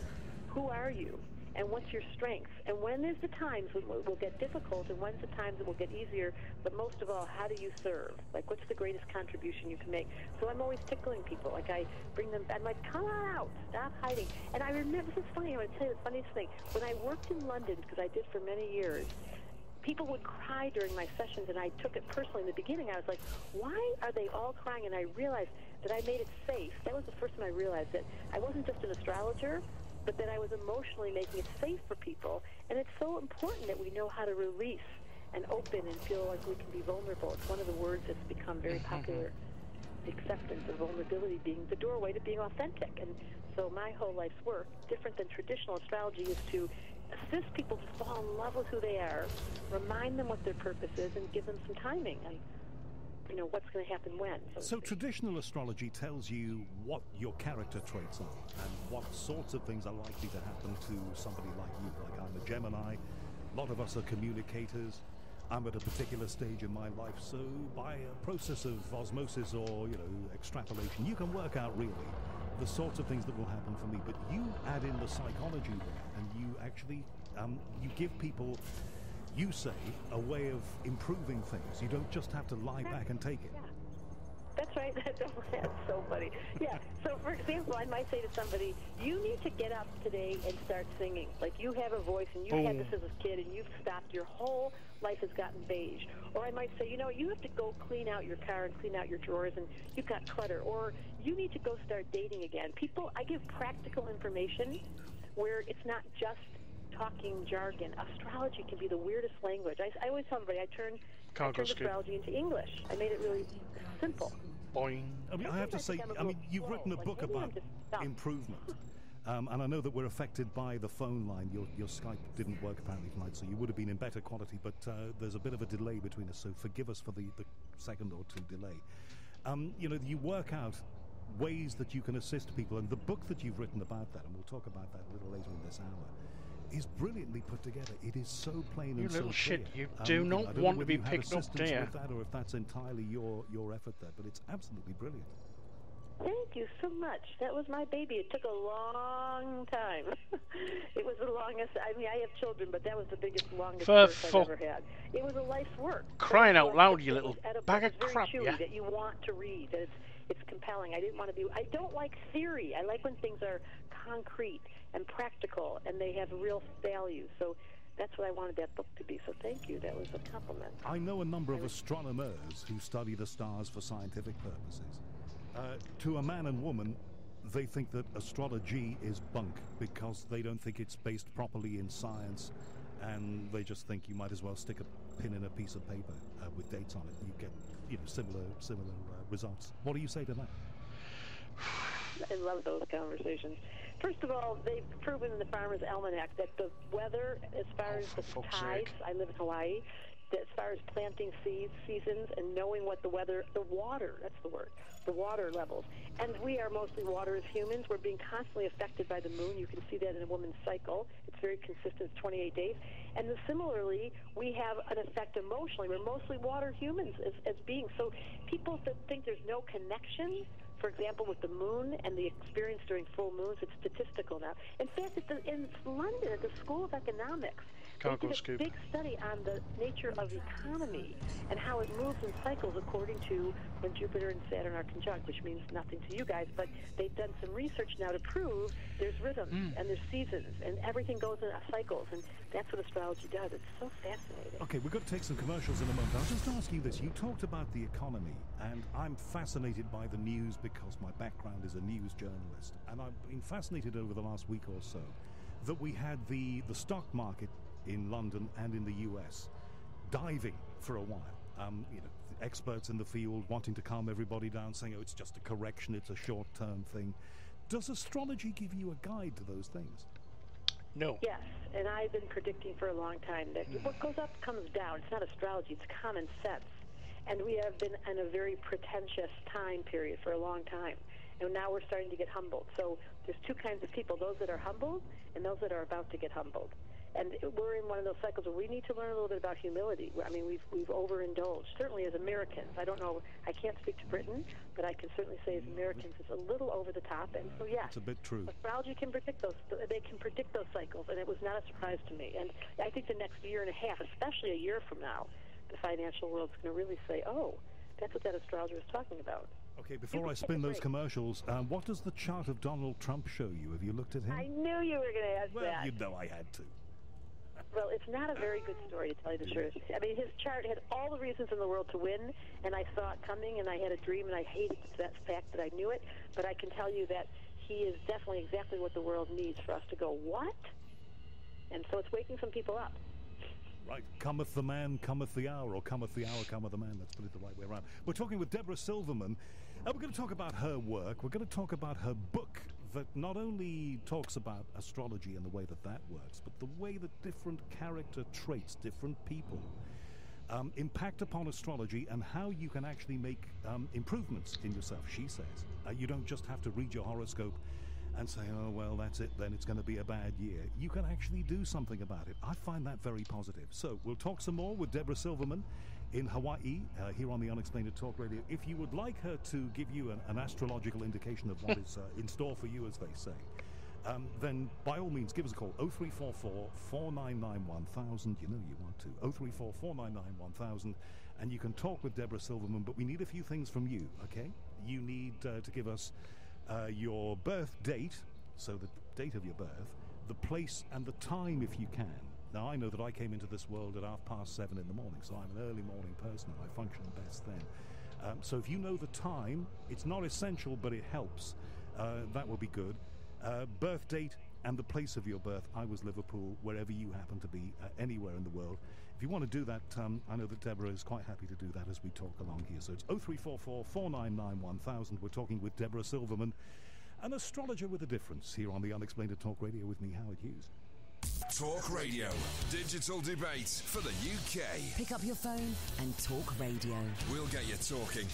who are you and what's your strengths, and when is the times when it will get difficult, and when's the times it will get easier, but most of all, how do you serve? Like, what's the greatest contribution you can make? So I'm always tickling people. Like, I bring them, I'm like, come on out, stop hiding. And I remember, this is funny, I'm going to tell you the funniest thing. When I worked in London, because I did for many years, people would cry during my sessions, and I took it personally. In the beginning, I was like, why are they all crying? And I realized that I made it safe. That was the first time I realized that I wasn't just an astrologer, but that I was emotionally making it safe for people. And it's so important that we know how to release and open and feel like we can be vulnerable. It's one of the words that's become very popular, the acceptance of vulnerability being the doorway to being authentic. And so my whole life's work, different than traditional astrology, is to assist people to fall in love with who they are, remind them what their purpose is, and give them some timing and, you know, what's going to happen when. So traditional astrology tells you what your character traits are and what sorts of things are likely to happen to somebody like you. Like, I'm a Gemini. A lot of us are communicators. I'm at a particular stage in my life, so by a process of osmosis or, you know, extrapolation, you can work out really the sorts of things that will happen for me. But you add in the psychology there, and you actually you give people, you say, a way of improving things. You don't just have to lie back and take it. Yeah. That's That's right. That's so funny. Yeah. So, for example, I might say to somebody, you need to get up today and start singing. Like, you have a voice, and you had this as a kid, and you've stopped. Your whole life has gotten beige. Or I might say, you know, you have to go clean out your car and clean out your drawers, and you've got clutter. Or you need to go start dating again. People, I give practical information where it's not just talking jargon. Astrology can be the weirdest language. I always tell everybody, I turned astrology into English. I made it really simple. Boing. I mean, I have to say, you've written a book about improvement. And I know that we're affected by the phone line. Your Skype didn't work apparently tonight, so you would have been in better quality, but there's a bit of a delay between us, so forgive us for the second or two delay. You know, you work out ways that you can assist people, and the book that you've written about that, and we'll talk about that a little later in this hour, is brilliantly put together. It is so plain and so clear. You little shit, you do not want to be picked up, do you? With that, or if that's entirely your effort there, but it's absolutely brilliant. Thank you so much. That was my baby. It took a long time. It was the longest. I mean, I have children, but that was the longest course I've ever had. It was a life's work. Crying out loud, you little bag of crap! Yeah. That you want to read. That it's compelling. I didn't want to be. I don't like theory. I like when things are concrete and practical, and they have real value. So that's what I wanted that book to be. So thank you. That was a compliment. I know a number of astronomers who study the stars for scientific purposes. To a man and woman, they think that astrology is bunk because they don't think it's based properly in science, and they just think you might as well stick a pin in a piece of paper with dates on it. You get, similar results. What do you say to that? I love those conversations. First of all, they've proven in the Farmer's Almanac that the weather, as far as the tides, I live in Hawaii, that as far as planting seasons and knowing what the water, that's the word, the water levels. And we are mostly water as humans. We're being constantly affected by the moon. You can see that in a woman's cycle. It's very consistent, it's 28 days. And then similarly, we have an effect emotionally. We're mostly water humans as beings. So people that think there's no connection, for example, with the moon and the experience during full moons, it's statistical now. In fact, in London, at the School of Economics, they did a big study on the nature of economy and how it moves in cycles according to when Jupiter and Saturn are conjunct, which means nothing to you guys, but they've done some research now to prove there's rhythms and there's seasons and everything goes in cycles, and that's what astrology does. It's so fascinating. Okay, we're going to take some commercials in a moment. I'll just ask you this. You talked about the economy, and I'm fascinated by the news because my background is a news journalist, and I've been fascinated over the last week or so that we had the stock market in London and in the US diving for a while. Experts in the field wanting to calm everybody down, saying, oh, it's just a correction, it's a short-term thing. Does astrology give you a guide to those things? No. Yes, and I've been predicting for a long time that what goes up comes down. It's not astrology, it's common sense. And we have been in a very pretentious time period for a long time. And now we're starting to get humbled. So there's two kinds of people, those that are humbled and those that are about to get humbled. And we're in one of those cycles where we need to learn a little bit about humility. I mean, we've overindulged, certainly as Americans. I don't know, I can't speak to Britain, but I can certainly say as Americans it's a little over the top. And so, yes, it's a bit true. Astrology can predict those. They can predict those cycles, and it was not a surprise to me. And I think the next year and a half, especially a year from now, the financial world's going to really say, oh, that's what that astrologer was talking about. Okay, before I spin those commercials, what does the chart of Donald Trump show you? Have you looked at him? I knew you were going to ask that. Well, you know I had to. Well, it's not a very good story, to tell you the truth. I mean, his chart had all the reasons in the world to win, and I saw it coming, and I had a dream, and I hated that fact that I knew it. But I can tell you that he is definitely exactly what the world needs for us to go, what? And so it's waking some people up. Right. Cometh the man, cometh the hour, or cometh the hour, cometh the man. Let's put it the right way around. We're talking with Deborah Silverman. We're going to talk about her work. We're going to talk about her book that not only talks about astrology and the way that works, but the way that different character traits, different people, impact upon astrology and how you can actually make improvements in yourself, she says. You don't just have to read your horoscope and say, oh, well, that's it, then it's going to be a bad year. You can actually do something about it. I find that very positive. So we'll talk some more with Deborah Silverman in Hawaii, here on the Unexplained at Talk Radio. If you would like her to give you an astrological indication of what is in store for you, as they say, then by all means give us a call. 0344 499 1000. You know you want to. 0344 499 1000. And you can talk with Deborah Silverman, but we need a few things from you, okay? You need to give us your birth date, so the date of your birth, the place and the time if you can. Now, I know that I came into this world at 7:30 in the morning, so I'm an early morning person and I function best then. So if you know the time, it's not essential, but it helps. That will be good. Birth date and the place of your birth. I was Liverpool, wherever you happen to be, anywhere in the world. If you want to do that, I know that Deborah is quite happy to do that as we talk along here. So it's 0344 499 1000. We're talking with Deborah Silverman, an astrologer with a difference, here on the Unexplained at Talk Radio with me, Howard Hughes. Talk Radio, digital debate for the UK. Pick up your phone and Talk Radio. We'll get you talking.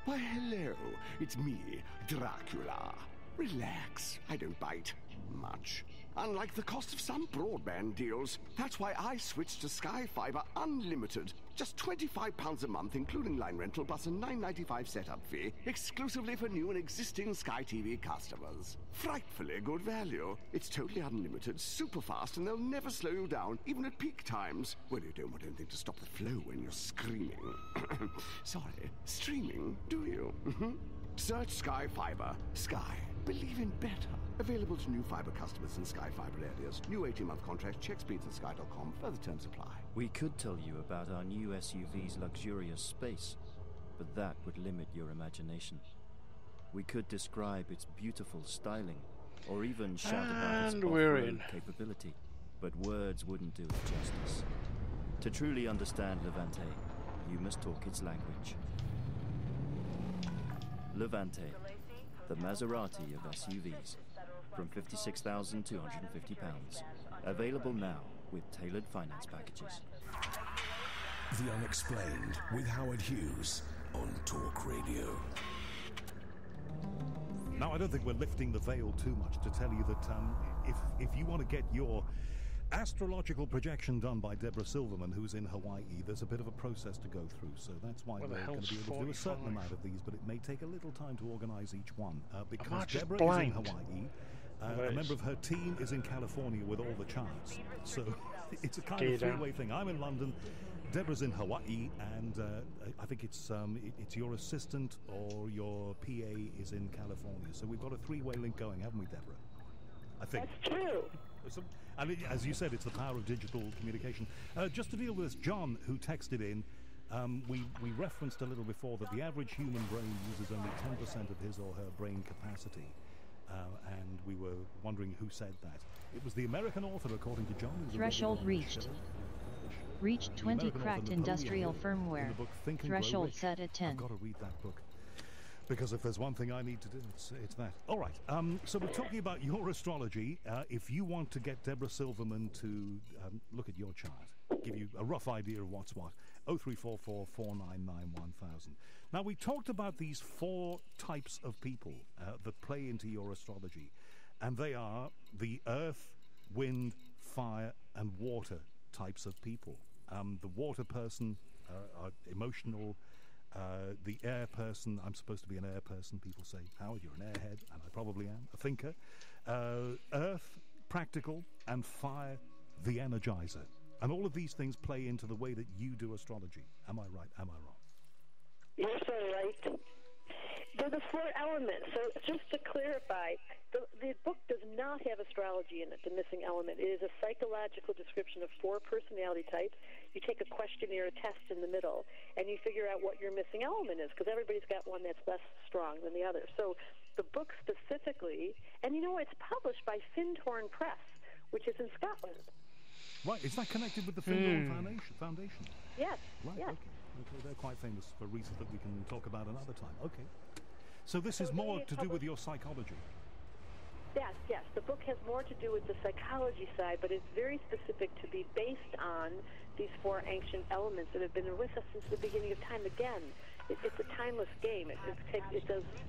Why, hello, it's me, Dracula. Relax, I don't bite much. Unlike the cost of some broadband deals. That's why I switched to Sky Fibre Unlimited. Just £25 a month, including line rental, plus a $9.95 setup fee, exclusively for new and existing Sky TV customers. Frightfully good value. It's totally unlimited, super fast, and they'll never slow you down, even at peak times. Well, you don't want anything to stop the flow when you're screaming. Sorry, streaming, do you? Search Sky Fibre. Sky. Believe in better. Available to new fibre customers in Sky Fibre areas. New 18-month contract. Check speeds at sky.com. Further terms apply. We could tell you about our new SUV's luxurious space, but that would limit your imagination. We could describe its beautiful styling, or even shout about its off-road capability, but words wouldn't do it justice. To truly understand Levante, you must talk its language. Levante, the Maserati of SUVs, from £56,250. Available now with tailored finance packages. The Unexplained with Howard Hughes on Talk Radio. Now, I don't think we're lifting the veil too much to tell you that if you want to get your astrological projection done by Deborah Silverman, who's in Hawaii, there's a bit of a process to go through, so that's why we're going to be able to do a certain amount of these, but it may take a little time to organise each one, because Deborah is in Hawaii, a member of her team is in California with all the charts, so it's a kind of three-way thing. I'm in London, Deborah's in Hawaii, and I think it's your assistant or your PA is in California, so we've got a three-way link going, haven't we, Deborah? I think. That's true. And as you said, it's the power of digital communication. Just to deal with this, John, who texted in, we referenced a little before that the average human brain uses only 10% of his or her brain capacity. And we were wondering who said that. It was the American author, according to John. Threshold reached. Reached 20 cracked industrial firmware. Threshold set at 10. I've got to read that book. Because if there's one thing I need to do, it's that. All right, so we're talking about your astrology. If you want to get Deborah Silverman to look at your chart, give you a rough idea of what's what, 0344 499 1000. Now, we talked about these four types of people that play into your astrology, and they are the earth, wind, fire, and water types of people. The water person are emotional. The air person, I'm supposed to be an air person. People say, Howard, you're an airhead, and I probably am, a thinker. Earth, practical, and fire, the energizer. And all of these things play into the way that you do astrology. Am I right? Am I wrong? You're so right. They're the four elements. So just to clarify, the book does not have astrology in it, the missing element. It is a psychological description of four personality types. You take a questionnaire, a test in the middle, and you figure out what your missing element is, because everybody's got one that's less strong than the other. So the book specifically, and you know, it's published by Findhorn Press, which is in Scotland. Right, is that connected with the Findhorn Foundation? Yes. Right, yes. Okay, they're quite famous for reasons that we can talk about another time. Okay. So this is more to do with your psychology. Yes. The book has more to do with the psychology side, but it's very specific to be based on these four ancient elements that have been with us since the beginning of time. Again, it's a timeless game. It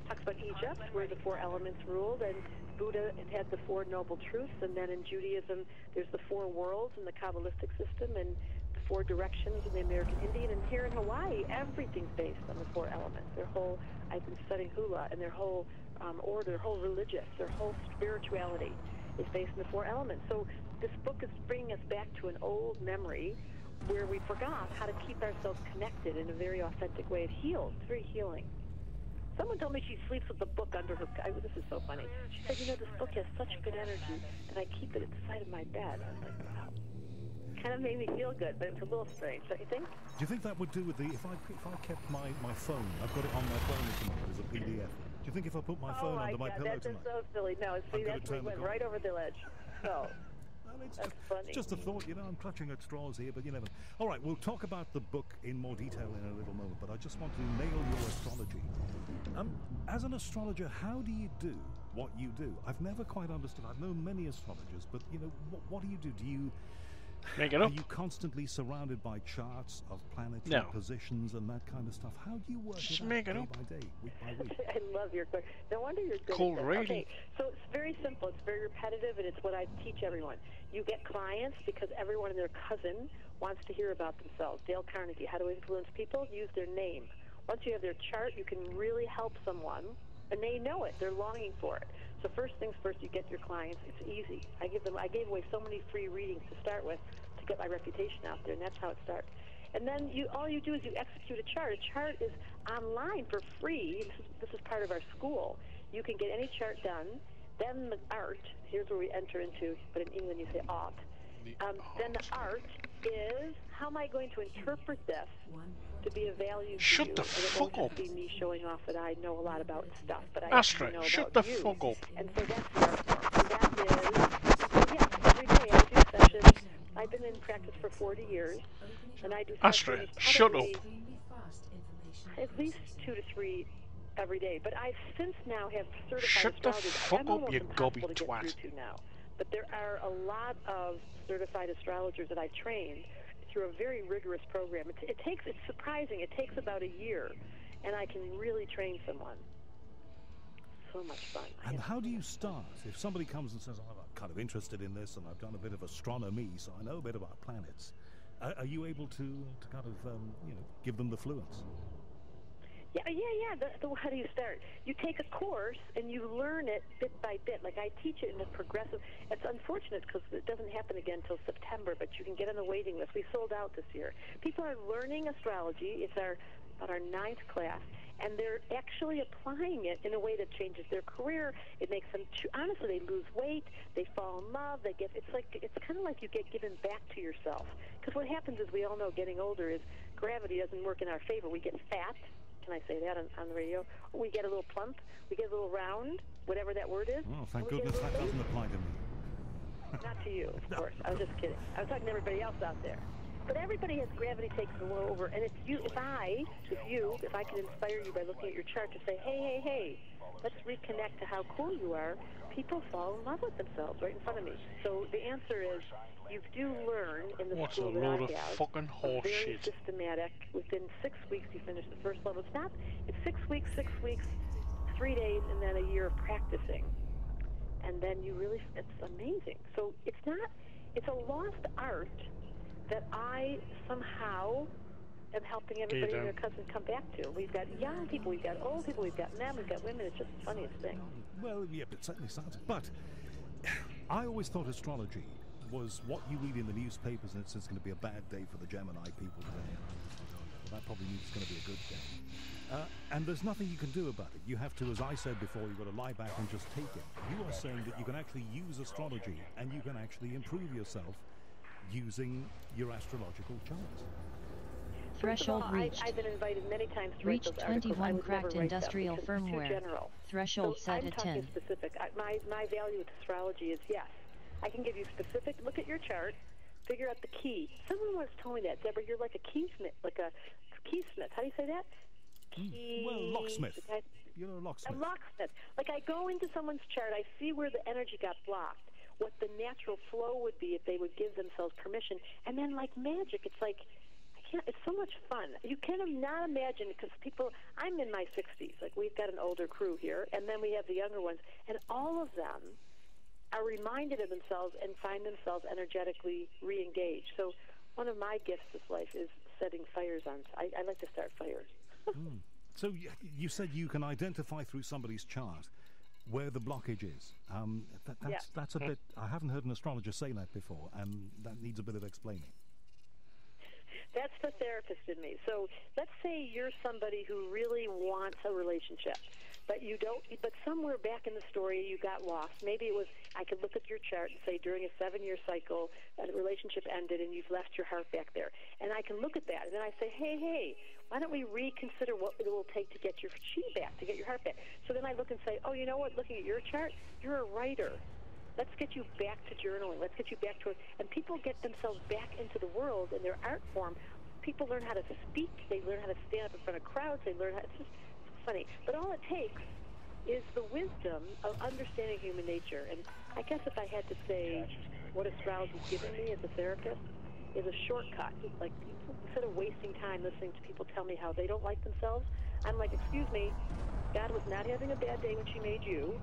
talks about Egypt, where the four elements ruled, and Buddha had the four noble truths, and then in Judaism, there's the four worlds in the Kabbalistic system, and the four directions in the American Indian, and here in Hawaii, everything's based on the four elements. I've been studying hula, and their whole order, their whole religious, their whole spirituality is based in the 4 elements. So this book is bringing us back to an old memory where we forgot how to keep ourselves connected in a very authentic way. It heals. It's very healing. Someone told me she sleeps with the book under her... this is so funny. She said, this book has such good energy, and I keep it at the side of my bed. I was like, wow. Kind of made me feel good, but it's a little strange, don't you think? Do you think that would do with the... If I kept my phone, I've got it on my phone at the moment as a PDF. Do you think if I put my phone under my pillow tonight... Oh, my God, that's so silly. No, see, that's went right over the ledge. No. That's funny. It's just a thought, I'm clutching at straws here, but you never know. All right, we'll talk about the book in more detail in a little moment, but I just want to nail your astrology. As an astrologer, how do you do what you do? I've never quite understood. I've known many astrologers, but, what do you do? Do you... Make it up. Are you constantly surrounded by charts of planetary positions and that kind of stuff? How do you work it out day by day, week by week? I love your question. No wonder you're good cold at this. reading. Okay, so it's very simple. It's very repetitive, and it's what I teach everyone. You get clients because everyone and their cousin wants to hear about themselves. Dale Carnegie, How to Influence People? Use their name. Once you have their chart, you can really help someone, and they know it. They're longing for it. So first things first, you get your clients. It's easy. I gave away so many free readings to start with to get my reputation out there, and that's how it starts. And then all you do is you execute a chart. A chart is online for free. This is part of our school. You can get any chart done. Then the art, here's where we enter into, but in England you say art. Then the art is, how am I going to interpret this to be of value to you? Shut the fuck up. Be me showing off that I know a lot about stuff, but I Astrid, know shut about the you. fuck up. And so that's the art form. And that is, yes, every day I do sessions. I've been in practice for 40 years, and I do Astrid, shut up. At least 2 to 3 every day. But I since now have certified Shut the astrologers. fuck I'm up, almost you impossible gobby to get twat. through to now. But there are a lot of certified astrologers that I trained through a very rigorous program. It's surprising. It takes about a year, and I can really train someone. So much fun. And how do you start? If somebody comes and says, I'm kind of interested in this, and I've done a bit of astronomy, so I know a bit about planets, are you able to kind of, give them the fluence? Yeah. How do you start? You take a course and you learn it bit by bit. Like I teach it in a progressive. It's unfortunate because it doesn't happen again until September, but you can get on the waiting list. We sold out this year. People are learning astrology. It's about our 9th class, and they're actually applying it in a way that changes their career. It makes them honestly, they lose weight, they fall in love, it's kind of like you get given back to yourself. Because what happens is, we all know, getting older is gravity doesn't work in our favor. We get fat. Can I say that on the radio? We get a little plump. We get a little round, whatever that word is. Oh, thank goodness that doesn't apply to me. Not to you, of course. I was just kidding. I was talking to everybody else out there. But everybody has gravity takes them over. And if I can inspire you by looking at your chart to say, hey, let's reconnect to how cool you are, people fall in love with themselves right in front of me. So the answer is, you do learn in the school that I have. What's a load of fucking horse very shit? Systematic. Within 6 weeks, you finish the first level. It's 6 weeks, 3 days, and then a year of practicing. And then it's amazing. So it's a lost art that I somehow am helping everybody and their cousin come back to. We've got young people, we've got old people, we've got men, we've got women. It's just the funniest thing. Well, yeah, it certainly sounds. But I always thought astrology was what you read in the newspapers, and it says it's going to be a bad day for the Gemini people today. Well, that probably means it's going to be a good day. And there's nothing you can do about it. You have to, as I said before, you've got to lie back and just take it. You are saying that you can actually use astrology, and you can actually improve yourself using your astrological charts. Threshold reached. I've been invited many times to reached write those articles. 21 cracked industrial firmware. Threshold set at 10. Specific. My value with astrology is yes. I can give you specific. Look at your chart. Figure out the key. Someone once told me that, Deborah. You're like a keysmith. How do you say that? Well, locksmith. You're a locksmith. A locksmith. Like I go into someone's chart. I see where the energy got blocked. What the natural flow would be if they would give themselves permission. And then, like magic, it's like it's so much fun. You cannot imagine, because I'm in my 60s. Like we've got an older crew here, and then we have the younger ones, and all of them are reminded of themselves and find themselves energetically re-engaged. So one of my gifts this life is setting fires on. I like to start fires. So you said you can identify through somebody's chart where the blockage is. That's a bit. I haven't heard an astrologer say that before, and that needs a bit of explaining. That's the therapist in me. So let's say you're somebody who really wants a relationship, but you don't. But somewhere back in the story, you got lost. Maybe it was, I could look at your chart and say during a 7-year cycle, a relationship ended and you've left your heart back there. And I can look at that, and then I say, hey, why don't we reconsider what it will take to get your chi back, to get your heart back? So then I look and say, oh, you know what? Looking at your chart, you're a writer. Let's get you back to journaling. Let's get you back to it. And people get themselves back into the world in their art form. People learn how to speak. They learn how to stand up in front of crowds. They learn how. It's just funny. But all it takes is the wisdom of understanding human nature. And I guess if I had to say what astrology's given me as a therapist is a shortcut. Like, instead of wasting time listening to people tell me how they don't like themselves, I'm like, excuse me, God was not having a bad day when she made you,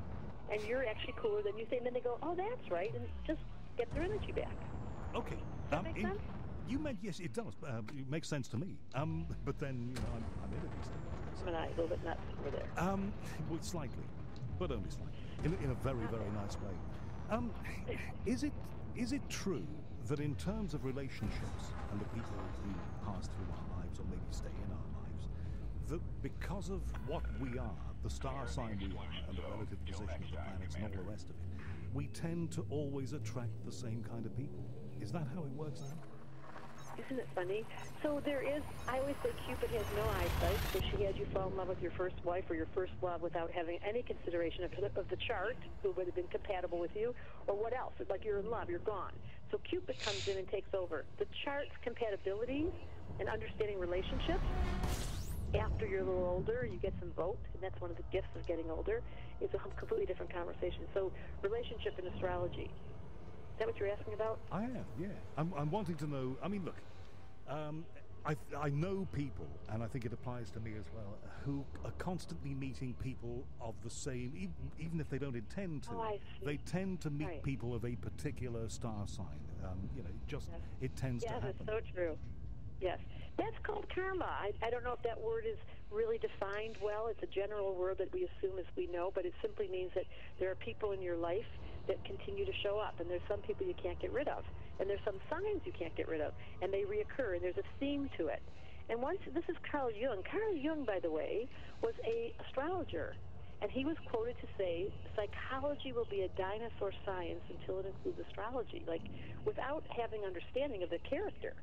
and you're actually cooler than you think. And then they go, oh, that's right, and just get their energy back. Okay. Does that make sense? You meant, yes, it does. It makes sense to me. But then, I'm into these things. And I a little bit nuts over there. Well, slightly, but only slightly, in a very, very nice way. Is it true that in terms of relationships and the people who pass through our lives or maybe stay in our lives, that because of what we are, the star sign we are, and the relative position of the planets and all the rest of it, we tend to always attract the same kind of people? Is that how it works out? Isn't it funny? So there is, I always say Cupid has no eyesight, so she had you fall in love with your first wife or your first love without having any consideration of the chart, who would have been compatible with you, or what else. It's like you're in love, you're gone. So Cupid comes in and takes over. The chart's compatibilities and understanding relationships, after you're a little older, you get some vote, and that's one of the gifts of getting older, is a completely different conversation. So relationship and astrology. Is that what you're asking about? I am, yeah. I'm wanting to know, I mean, look, I know people, and I think it applies to me as well, who are constantly meeting people of the same, even if they don't intend to. Oh, I see. They tend to meet Right. people of a particular star sign. It tends to happen. Yes, it's so true. Yes. That's called karma. I don't know if that word is really defined well. It's a general word that we assume as we know, but it simply means that there are people in your life that continue to show up, and there's some people you can't get rid of, and there's some signs you can't get rid of, and they reoccur, and there's a theme to it. And this is Carl Jung. Carl Jung, by the way, was an astrologer, and he was quoted to say, psychology will be a dinosaur science until it includes astrology, like without having understanding of the character.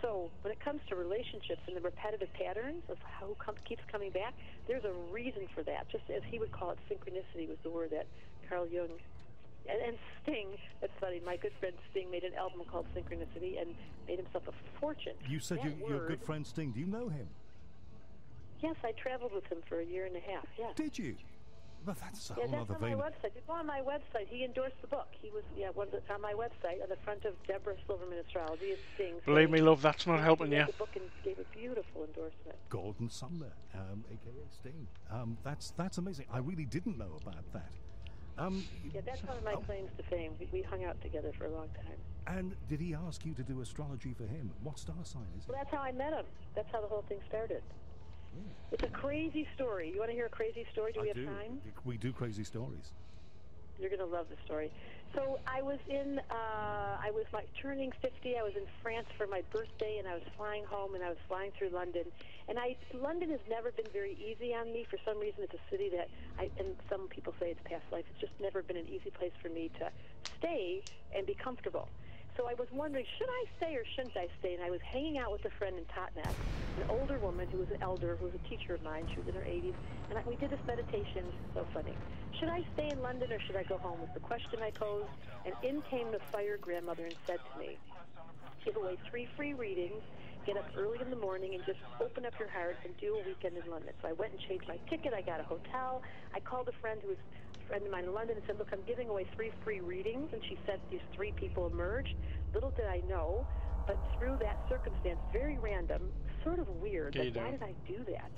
So when it comes to relationships and the repetitive patterns of who keeps coming back, there's a reason for that. Just as he would call it, synchronicity was the word that Carl Jung and Sting. That's funny. My good friend Sting made an album called Synchronicity and made himself a fortune. You said your good friend Sting. Do you know him? Yes, I traveled with him for a year and a half. Yeah. Did you? Well, that's a whole that's other on vein. my website. You go on my website. He endorsed the book. He was on my website on the front of Deborah Silverman Astrology. It's Sting. Believe me, love, that's not helping you. The book and gave a beautiful endorsement. Gordon Sumner, aka Sting. That's amazing. I really didn't know about that. That's one of my claims to fame. We hung out together for a long time. And did he ask you to do astrology for him? What star sign is he? Well, that's how I met him. That's how the whole thing started. It's a crazy story. You want to hear a crazy story? Do we have time? We do crazy stories. You're going to love the story. So I was like turning 50. I was in France for my birthday, and I was flying home, and I was flying through London. And London has never been very easy on me. For some reason, it's a city that and some people say it's past life. It's just never been an easy place for me to stay and be comfortable. So I was wondering, should I stay or shouldn't I stay? And I was hanging out with a friend in Totnes, an older woman who was an elder, who was a teacher of mine. She was in her 80s. And we did this meditation. So funny. Should I stay in London or should I go home was the question I posed. And in came the fire grandmother and said to me, give away 3 free readings, get up early in the morning and just open up your heart and do a weekend in London. So I went and changed my ticket. I got a hotel. I called a friend who was friend of mine in London and said, look, I'm giving away 3 free readings. And she said these 3 people emerged. Little did I know, but through that circumstance, very random, sort of weird, like, why did I do that?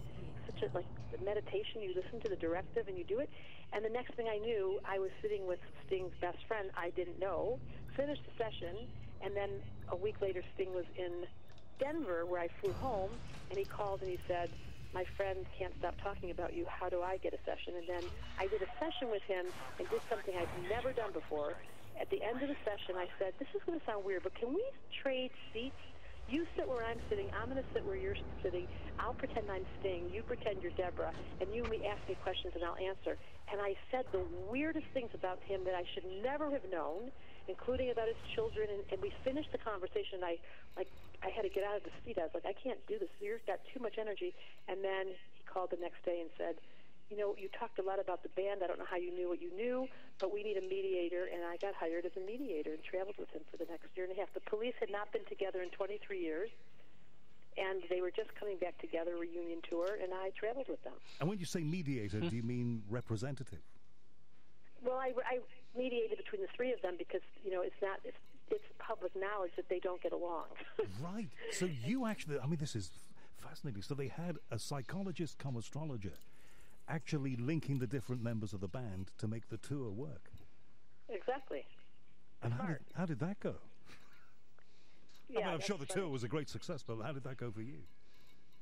Such a, like, the meditation, you listen to the directive and you do it. And the next thing I knew, I was sitting with Sting's best friend I didn't know, finished the session, and then a week later Sting was in Denver where I flew home, and he called and he said, my friend can't stop talking about you. How do I get a session? And then I did a session with him and did something I've never done before. At the end of the session, I said, this is going to sound weird, but can we trade seats? You sit where I'm sitting, I'm going to sit where you're sitting, I'll pretend I'm Sting, you pretend you're Deborah, and you ask me questions and I'll answer. And I said the weirdest things about him that I should never have known, including about his children, and we finished the conversation. I had to get out of the seat. I was like, I can't do this. You've got too much energy. And then he called the next day and said, you know, you talked a lot about the band. I don't know how you knew what you knew, but we need a mediator. And I got hired as a mediator and traveled with him for the next year and a half. The Police had not been together in 23 years, and they were just coming back together, reunion tour, and I traveled with them. And when you say mediator, do you mean representative? Well, I mediated between the three of them because, you know, it's public knowledge that they don't get along. Right. So you actually, I mean, this is fascinating. So they had a psychologist come astrologer actually linking the different members of the band to make the tour work. Exactly. And how did that go? Yeah, I mean, I'm sure the tour was a great success, but how did that go for you?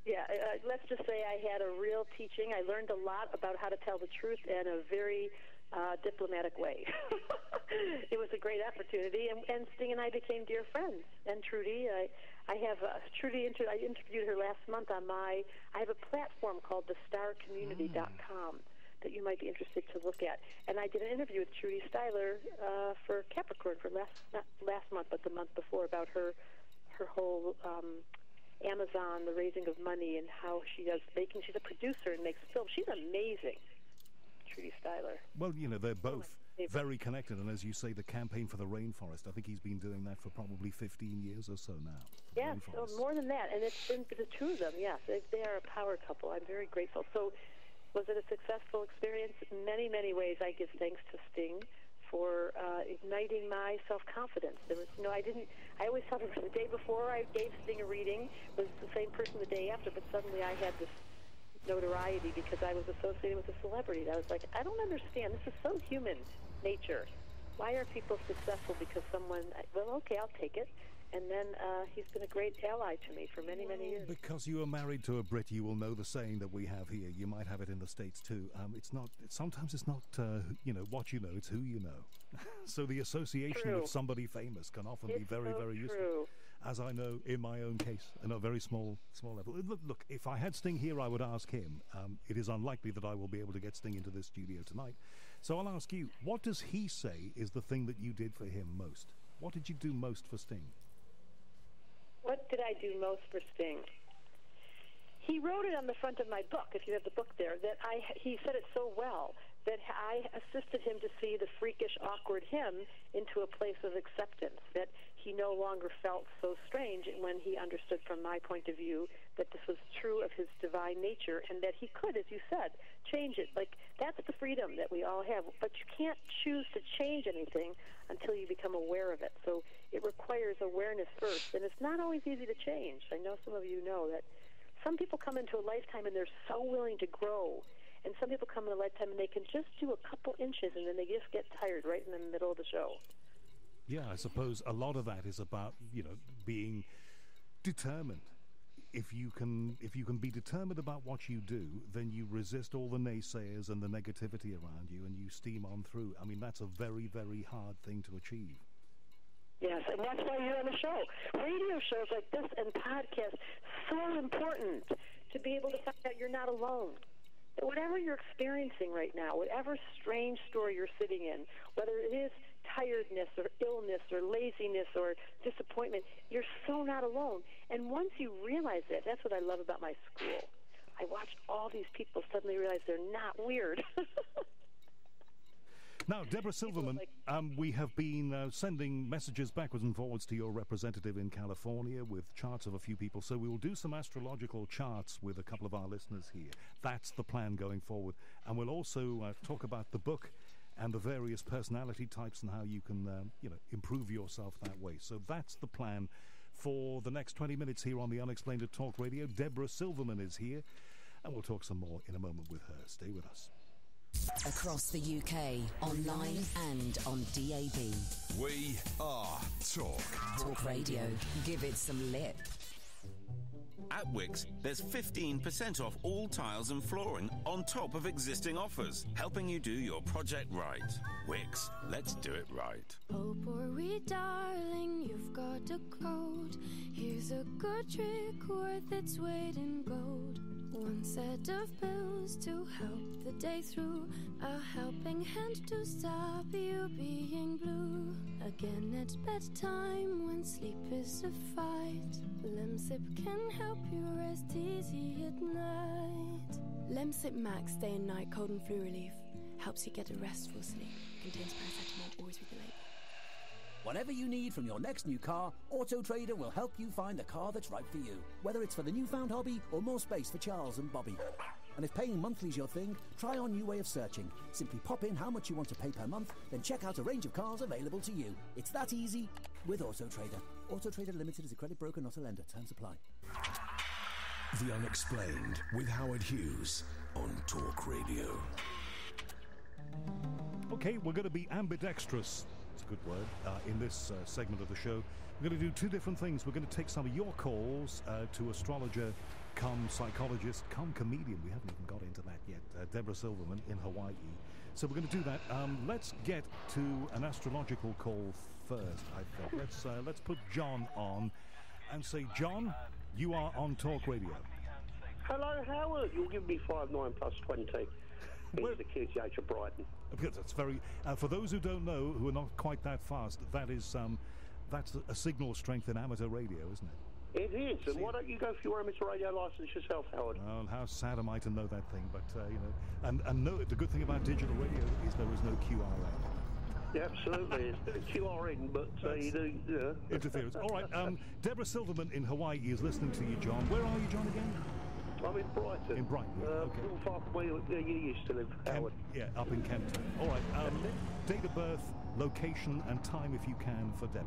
Yeah, let's just say I had a real teaching. I learned a lot about how to tell the truth in a very diplomatic way. It was a great opportunity, and Sting and I became dear friends. And Trudy, I interviewed her last month on I have a platform called thestarcommunity.com that you might be interested to look at. And I did an interview with Trudy Styler for Capricorn for not last month, but the month before, about her whole Amazon, the raising of money, and how she does baking. She's a producer and makes films. She's amazing, Trudy Styler. Well, you know, they're both very connected, and as you say, the campaign for the rainforest, I think he's been doing that for probably 15 years or so now. Yes, so more than that, and it's been the two of them, yes. They are a power couple. I'm very grateful. So was it a successful experience? In many, many ways, I give thanks to Sting for igniting my self-confidence. There was, you know, I always thought the day before I gave Sting a reading was the same person the day after, but suddenly I had this notoriety because I was associated with a celebrity. I was like, I don't understand. This is so human nature. Why are people successful because someone, well, okay, I'll take it. And then he's been a great ally to me for many, many years. Because you are married to a Brit, you will know the saying that we have here. You might have it in the States too. Sometimes it's not, you know, what you know, it's who you know. So the association with somebody famous can often be very, very useful. As I know in my own case, on a very small level. Look, if I had Sting here, I would ask him. It is unlikely that I will be able to get Sting into this studio tonight. So I'll ask you, what does he say is the thing that you did for him most? What did you do most for Sting? What did I do most for Sting? He wrote it on the front of my book, if you have the book there, that he said it so well that I assisted him to see the freakish, awkward him into a place of acceptance, that he no longer felt so strange when he understood from my point of view that this was true of his divine nature and that he could, as you said, change it. Like, that's the freedom that we all have, but you can't choose to change anything until you become aware of it. So it requires awareness first, and it's not always easy to change. I know some of you know that some people come into a lifetime and they're so willing to grow, and some people come in a lifetime and they can just do a couple inches and then they just get tired right in the middle of the show. Yeah, I suppose a lot of that is about, you know, being determined. If you can be determined about what you do, then you resist all the naysayers and the negativity around you, and you steam on through. I mean, that's a very, very hard thing to achieve. Yes, and that's why you're on the show. Radio shows like this and podcasts, so important to be able to find out you're not alone. That whatever you're experiencing right now, whatever strange story you're sitting in, whether it is tiredness or illness or laziness or disappointment, you're so not alone. And once you realize it, that's what I love about my school. I watched all these people suddenly realize they're not weird. Now, Deborah Silverman, we have been sending messages backwards and forwards to your representative in California with charts of a few people. So we will do some astrological charts with a couple of our listeners here. That's the plan going forward. And we'll also talk about the book and the various personality types and how you can, improve yourself that way. So that's the plan for the next 20 minutes here on the Unexplained at Talk Radio. Deborah Silverman is here, and we'll talk some more in a moment with her. Stay with us. Across the UK, online and on DAB. We are Talk. Talk Radio. Give it some lip. At Wix, there's 15% off all tiles and flooring on top of existing offers, helping you do your project right. Wix, let's do it right. Oh, poor darling, you've got a cold. Here's a good trick worth its weight in gold. One set of pills to help the day through, a helping hand to stop you being blue. Again at bedtime when sleep is a fight, Lemsip can help you rest easy at night. Lemsip Max Day and Night Cold and Flu Relief helps you get a restful sleep. Contains paracetamol, always with the label. Whatever you need from your next new car, Auto Trader will help you find the car that's right for you. Whether it's for the newfound hobby or more space for Charles and Bobby. And if paying monthly's your thing, try our new way of searching. Simply pop in how much you want to pay per month, then check out a range of cars available to you. It's that easy with Auto Trader. Auto Trader Limited is a credit broker, not a lender. Terms apply. The Unexplained with Howard Hughes on Talk Radio. Okay, we're going to be ambidextrous. It's a good word. In this segment of the show, we're going to do two different things. We're going to take some of your calls to astrologer, come psychologist, come comedian. We haven't even got into that yet. Deborah Silverman in Hawaii. So we're going to do that. Let's get to an astrological call first, I think. Let's put John on and say, John, you are on Talk Radio. Hello, Howard. You'll give me 5/9 plus 20. It's the QTH of Brighton. That's very. For those who don't know, who are not quite that fast, that's a signal strength in amateur radio, isn't it? It is. And why don't you go for your amateur radio license yourself, Howard? Well, how sad am I to know that thing? But you know, and no, the good thing about digital radio is there is no QRN. Yeah, absolutely. It's QRN, but you do interference. All right. Deborah Silverman in Hawaii is listening to you, John. Where are you, John, again? I'm in Brighton. In Brighton, okay. Not far from where you used to live, Howard. Yeah, up in Kempton. All right. Date of birth, location, and time, if you can, for Deborah.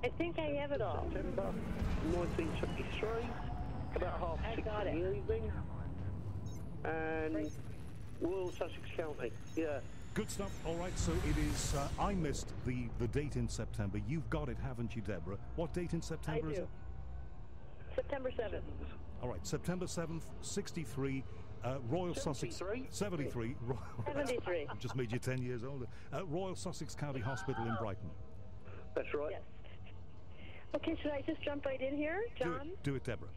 I think I have it all. September 1973, about 6:30 in the evening, and Royal Sussex County. Yeah. Good stuff. All right. So it is. I missed the date in September. You've got it, haven't you, Deborah? What date in September is it? September 7th. All right, September 7th, 63, Royal 73? Sussex... 73. 73. I've just made you 10 years older. Royal Sussex County Hospital in Brighton. That's right. Yes. Okay, should I just jump right in here, John? Do it, Deborah.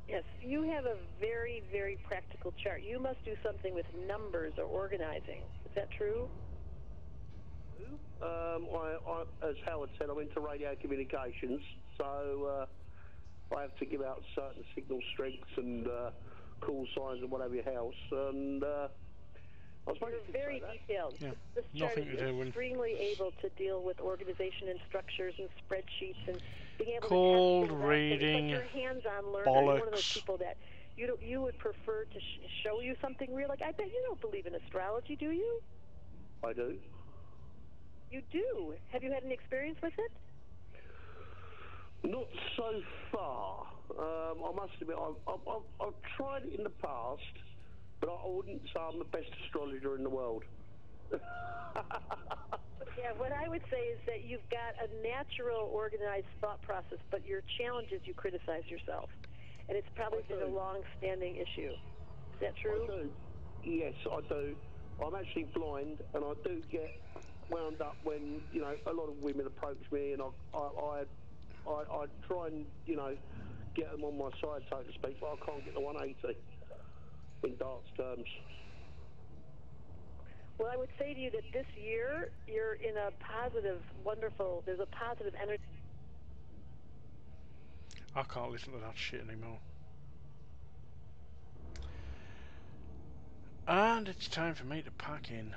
Yes, you have a very, very practical chart. You must do something with numbers or organizing. Is that true? I, as Howard said, I'm into radio communications, so... I have to give out certain signal strengths and call signs and whatever your house, and I suppose you're very detailed. Yeah. This chart Nothing is to do with extremely able to deal with organization and structures and spreadsheets and being able cold to reading. It's like you're hands-on learner. Bollocks. You're one of those people that you would prefer to show you something real. Like I bet you don't believe in astrology, do you? I do. You do. Have you had any experience with it? Not so far. I must admit, I've tried it in the past, but I wouldn't say I'm the best astrologer in the world. Yeah, what I would say is that you've got a natural, organized thought process, but your challenge is you criticize yourself. And it's probably been a long-standing issue. Is that true? I do. Yes, I do. I'm actually blind, and I do get wound up when, a lot of women approach me, and I try and, get them on my side, so to speak, but I can't get the 180 in darts terms. Well, I would say to you that this year, you're in a positive, wonderful, there's a positive energy. I can't listen to that shit anymore. And it's time for me to pack in.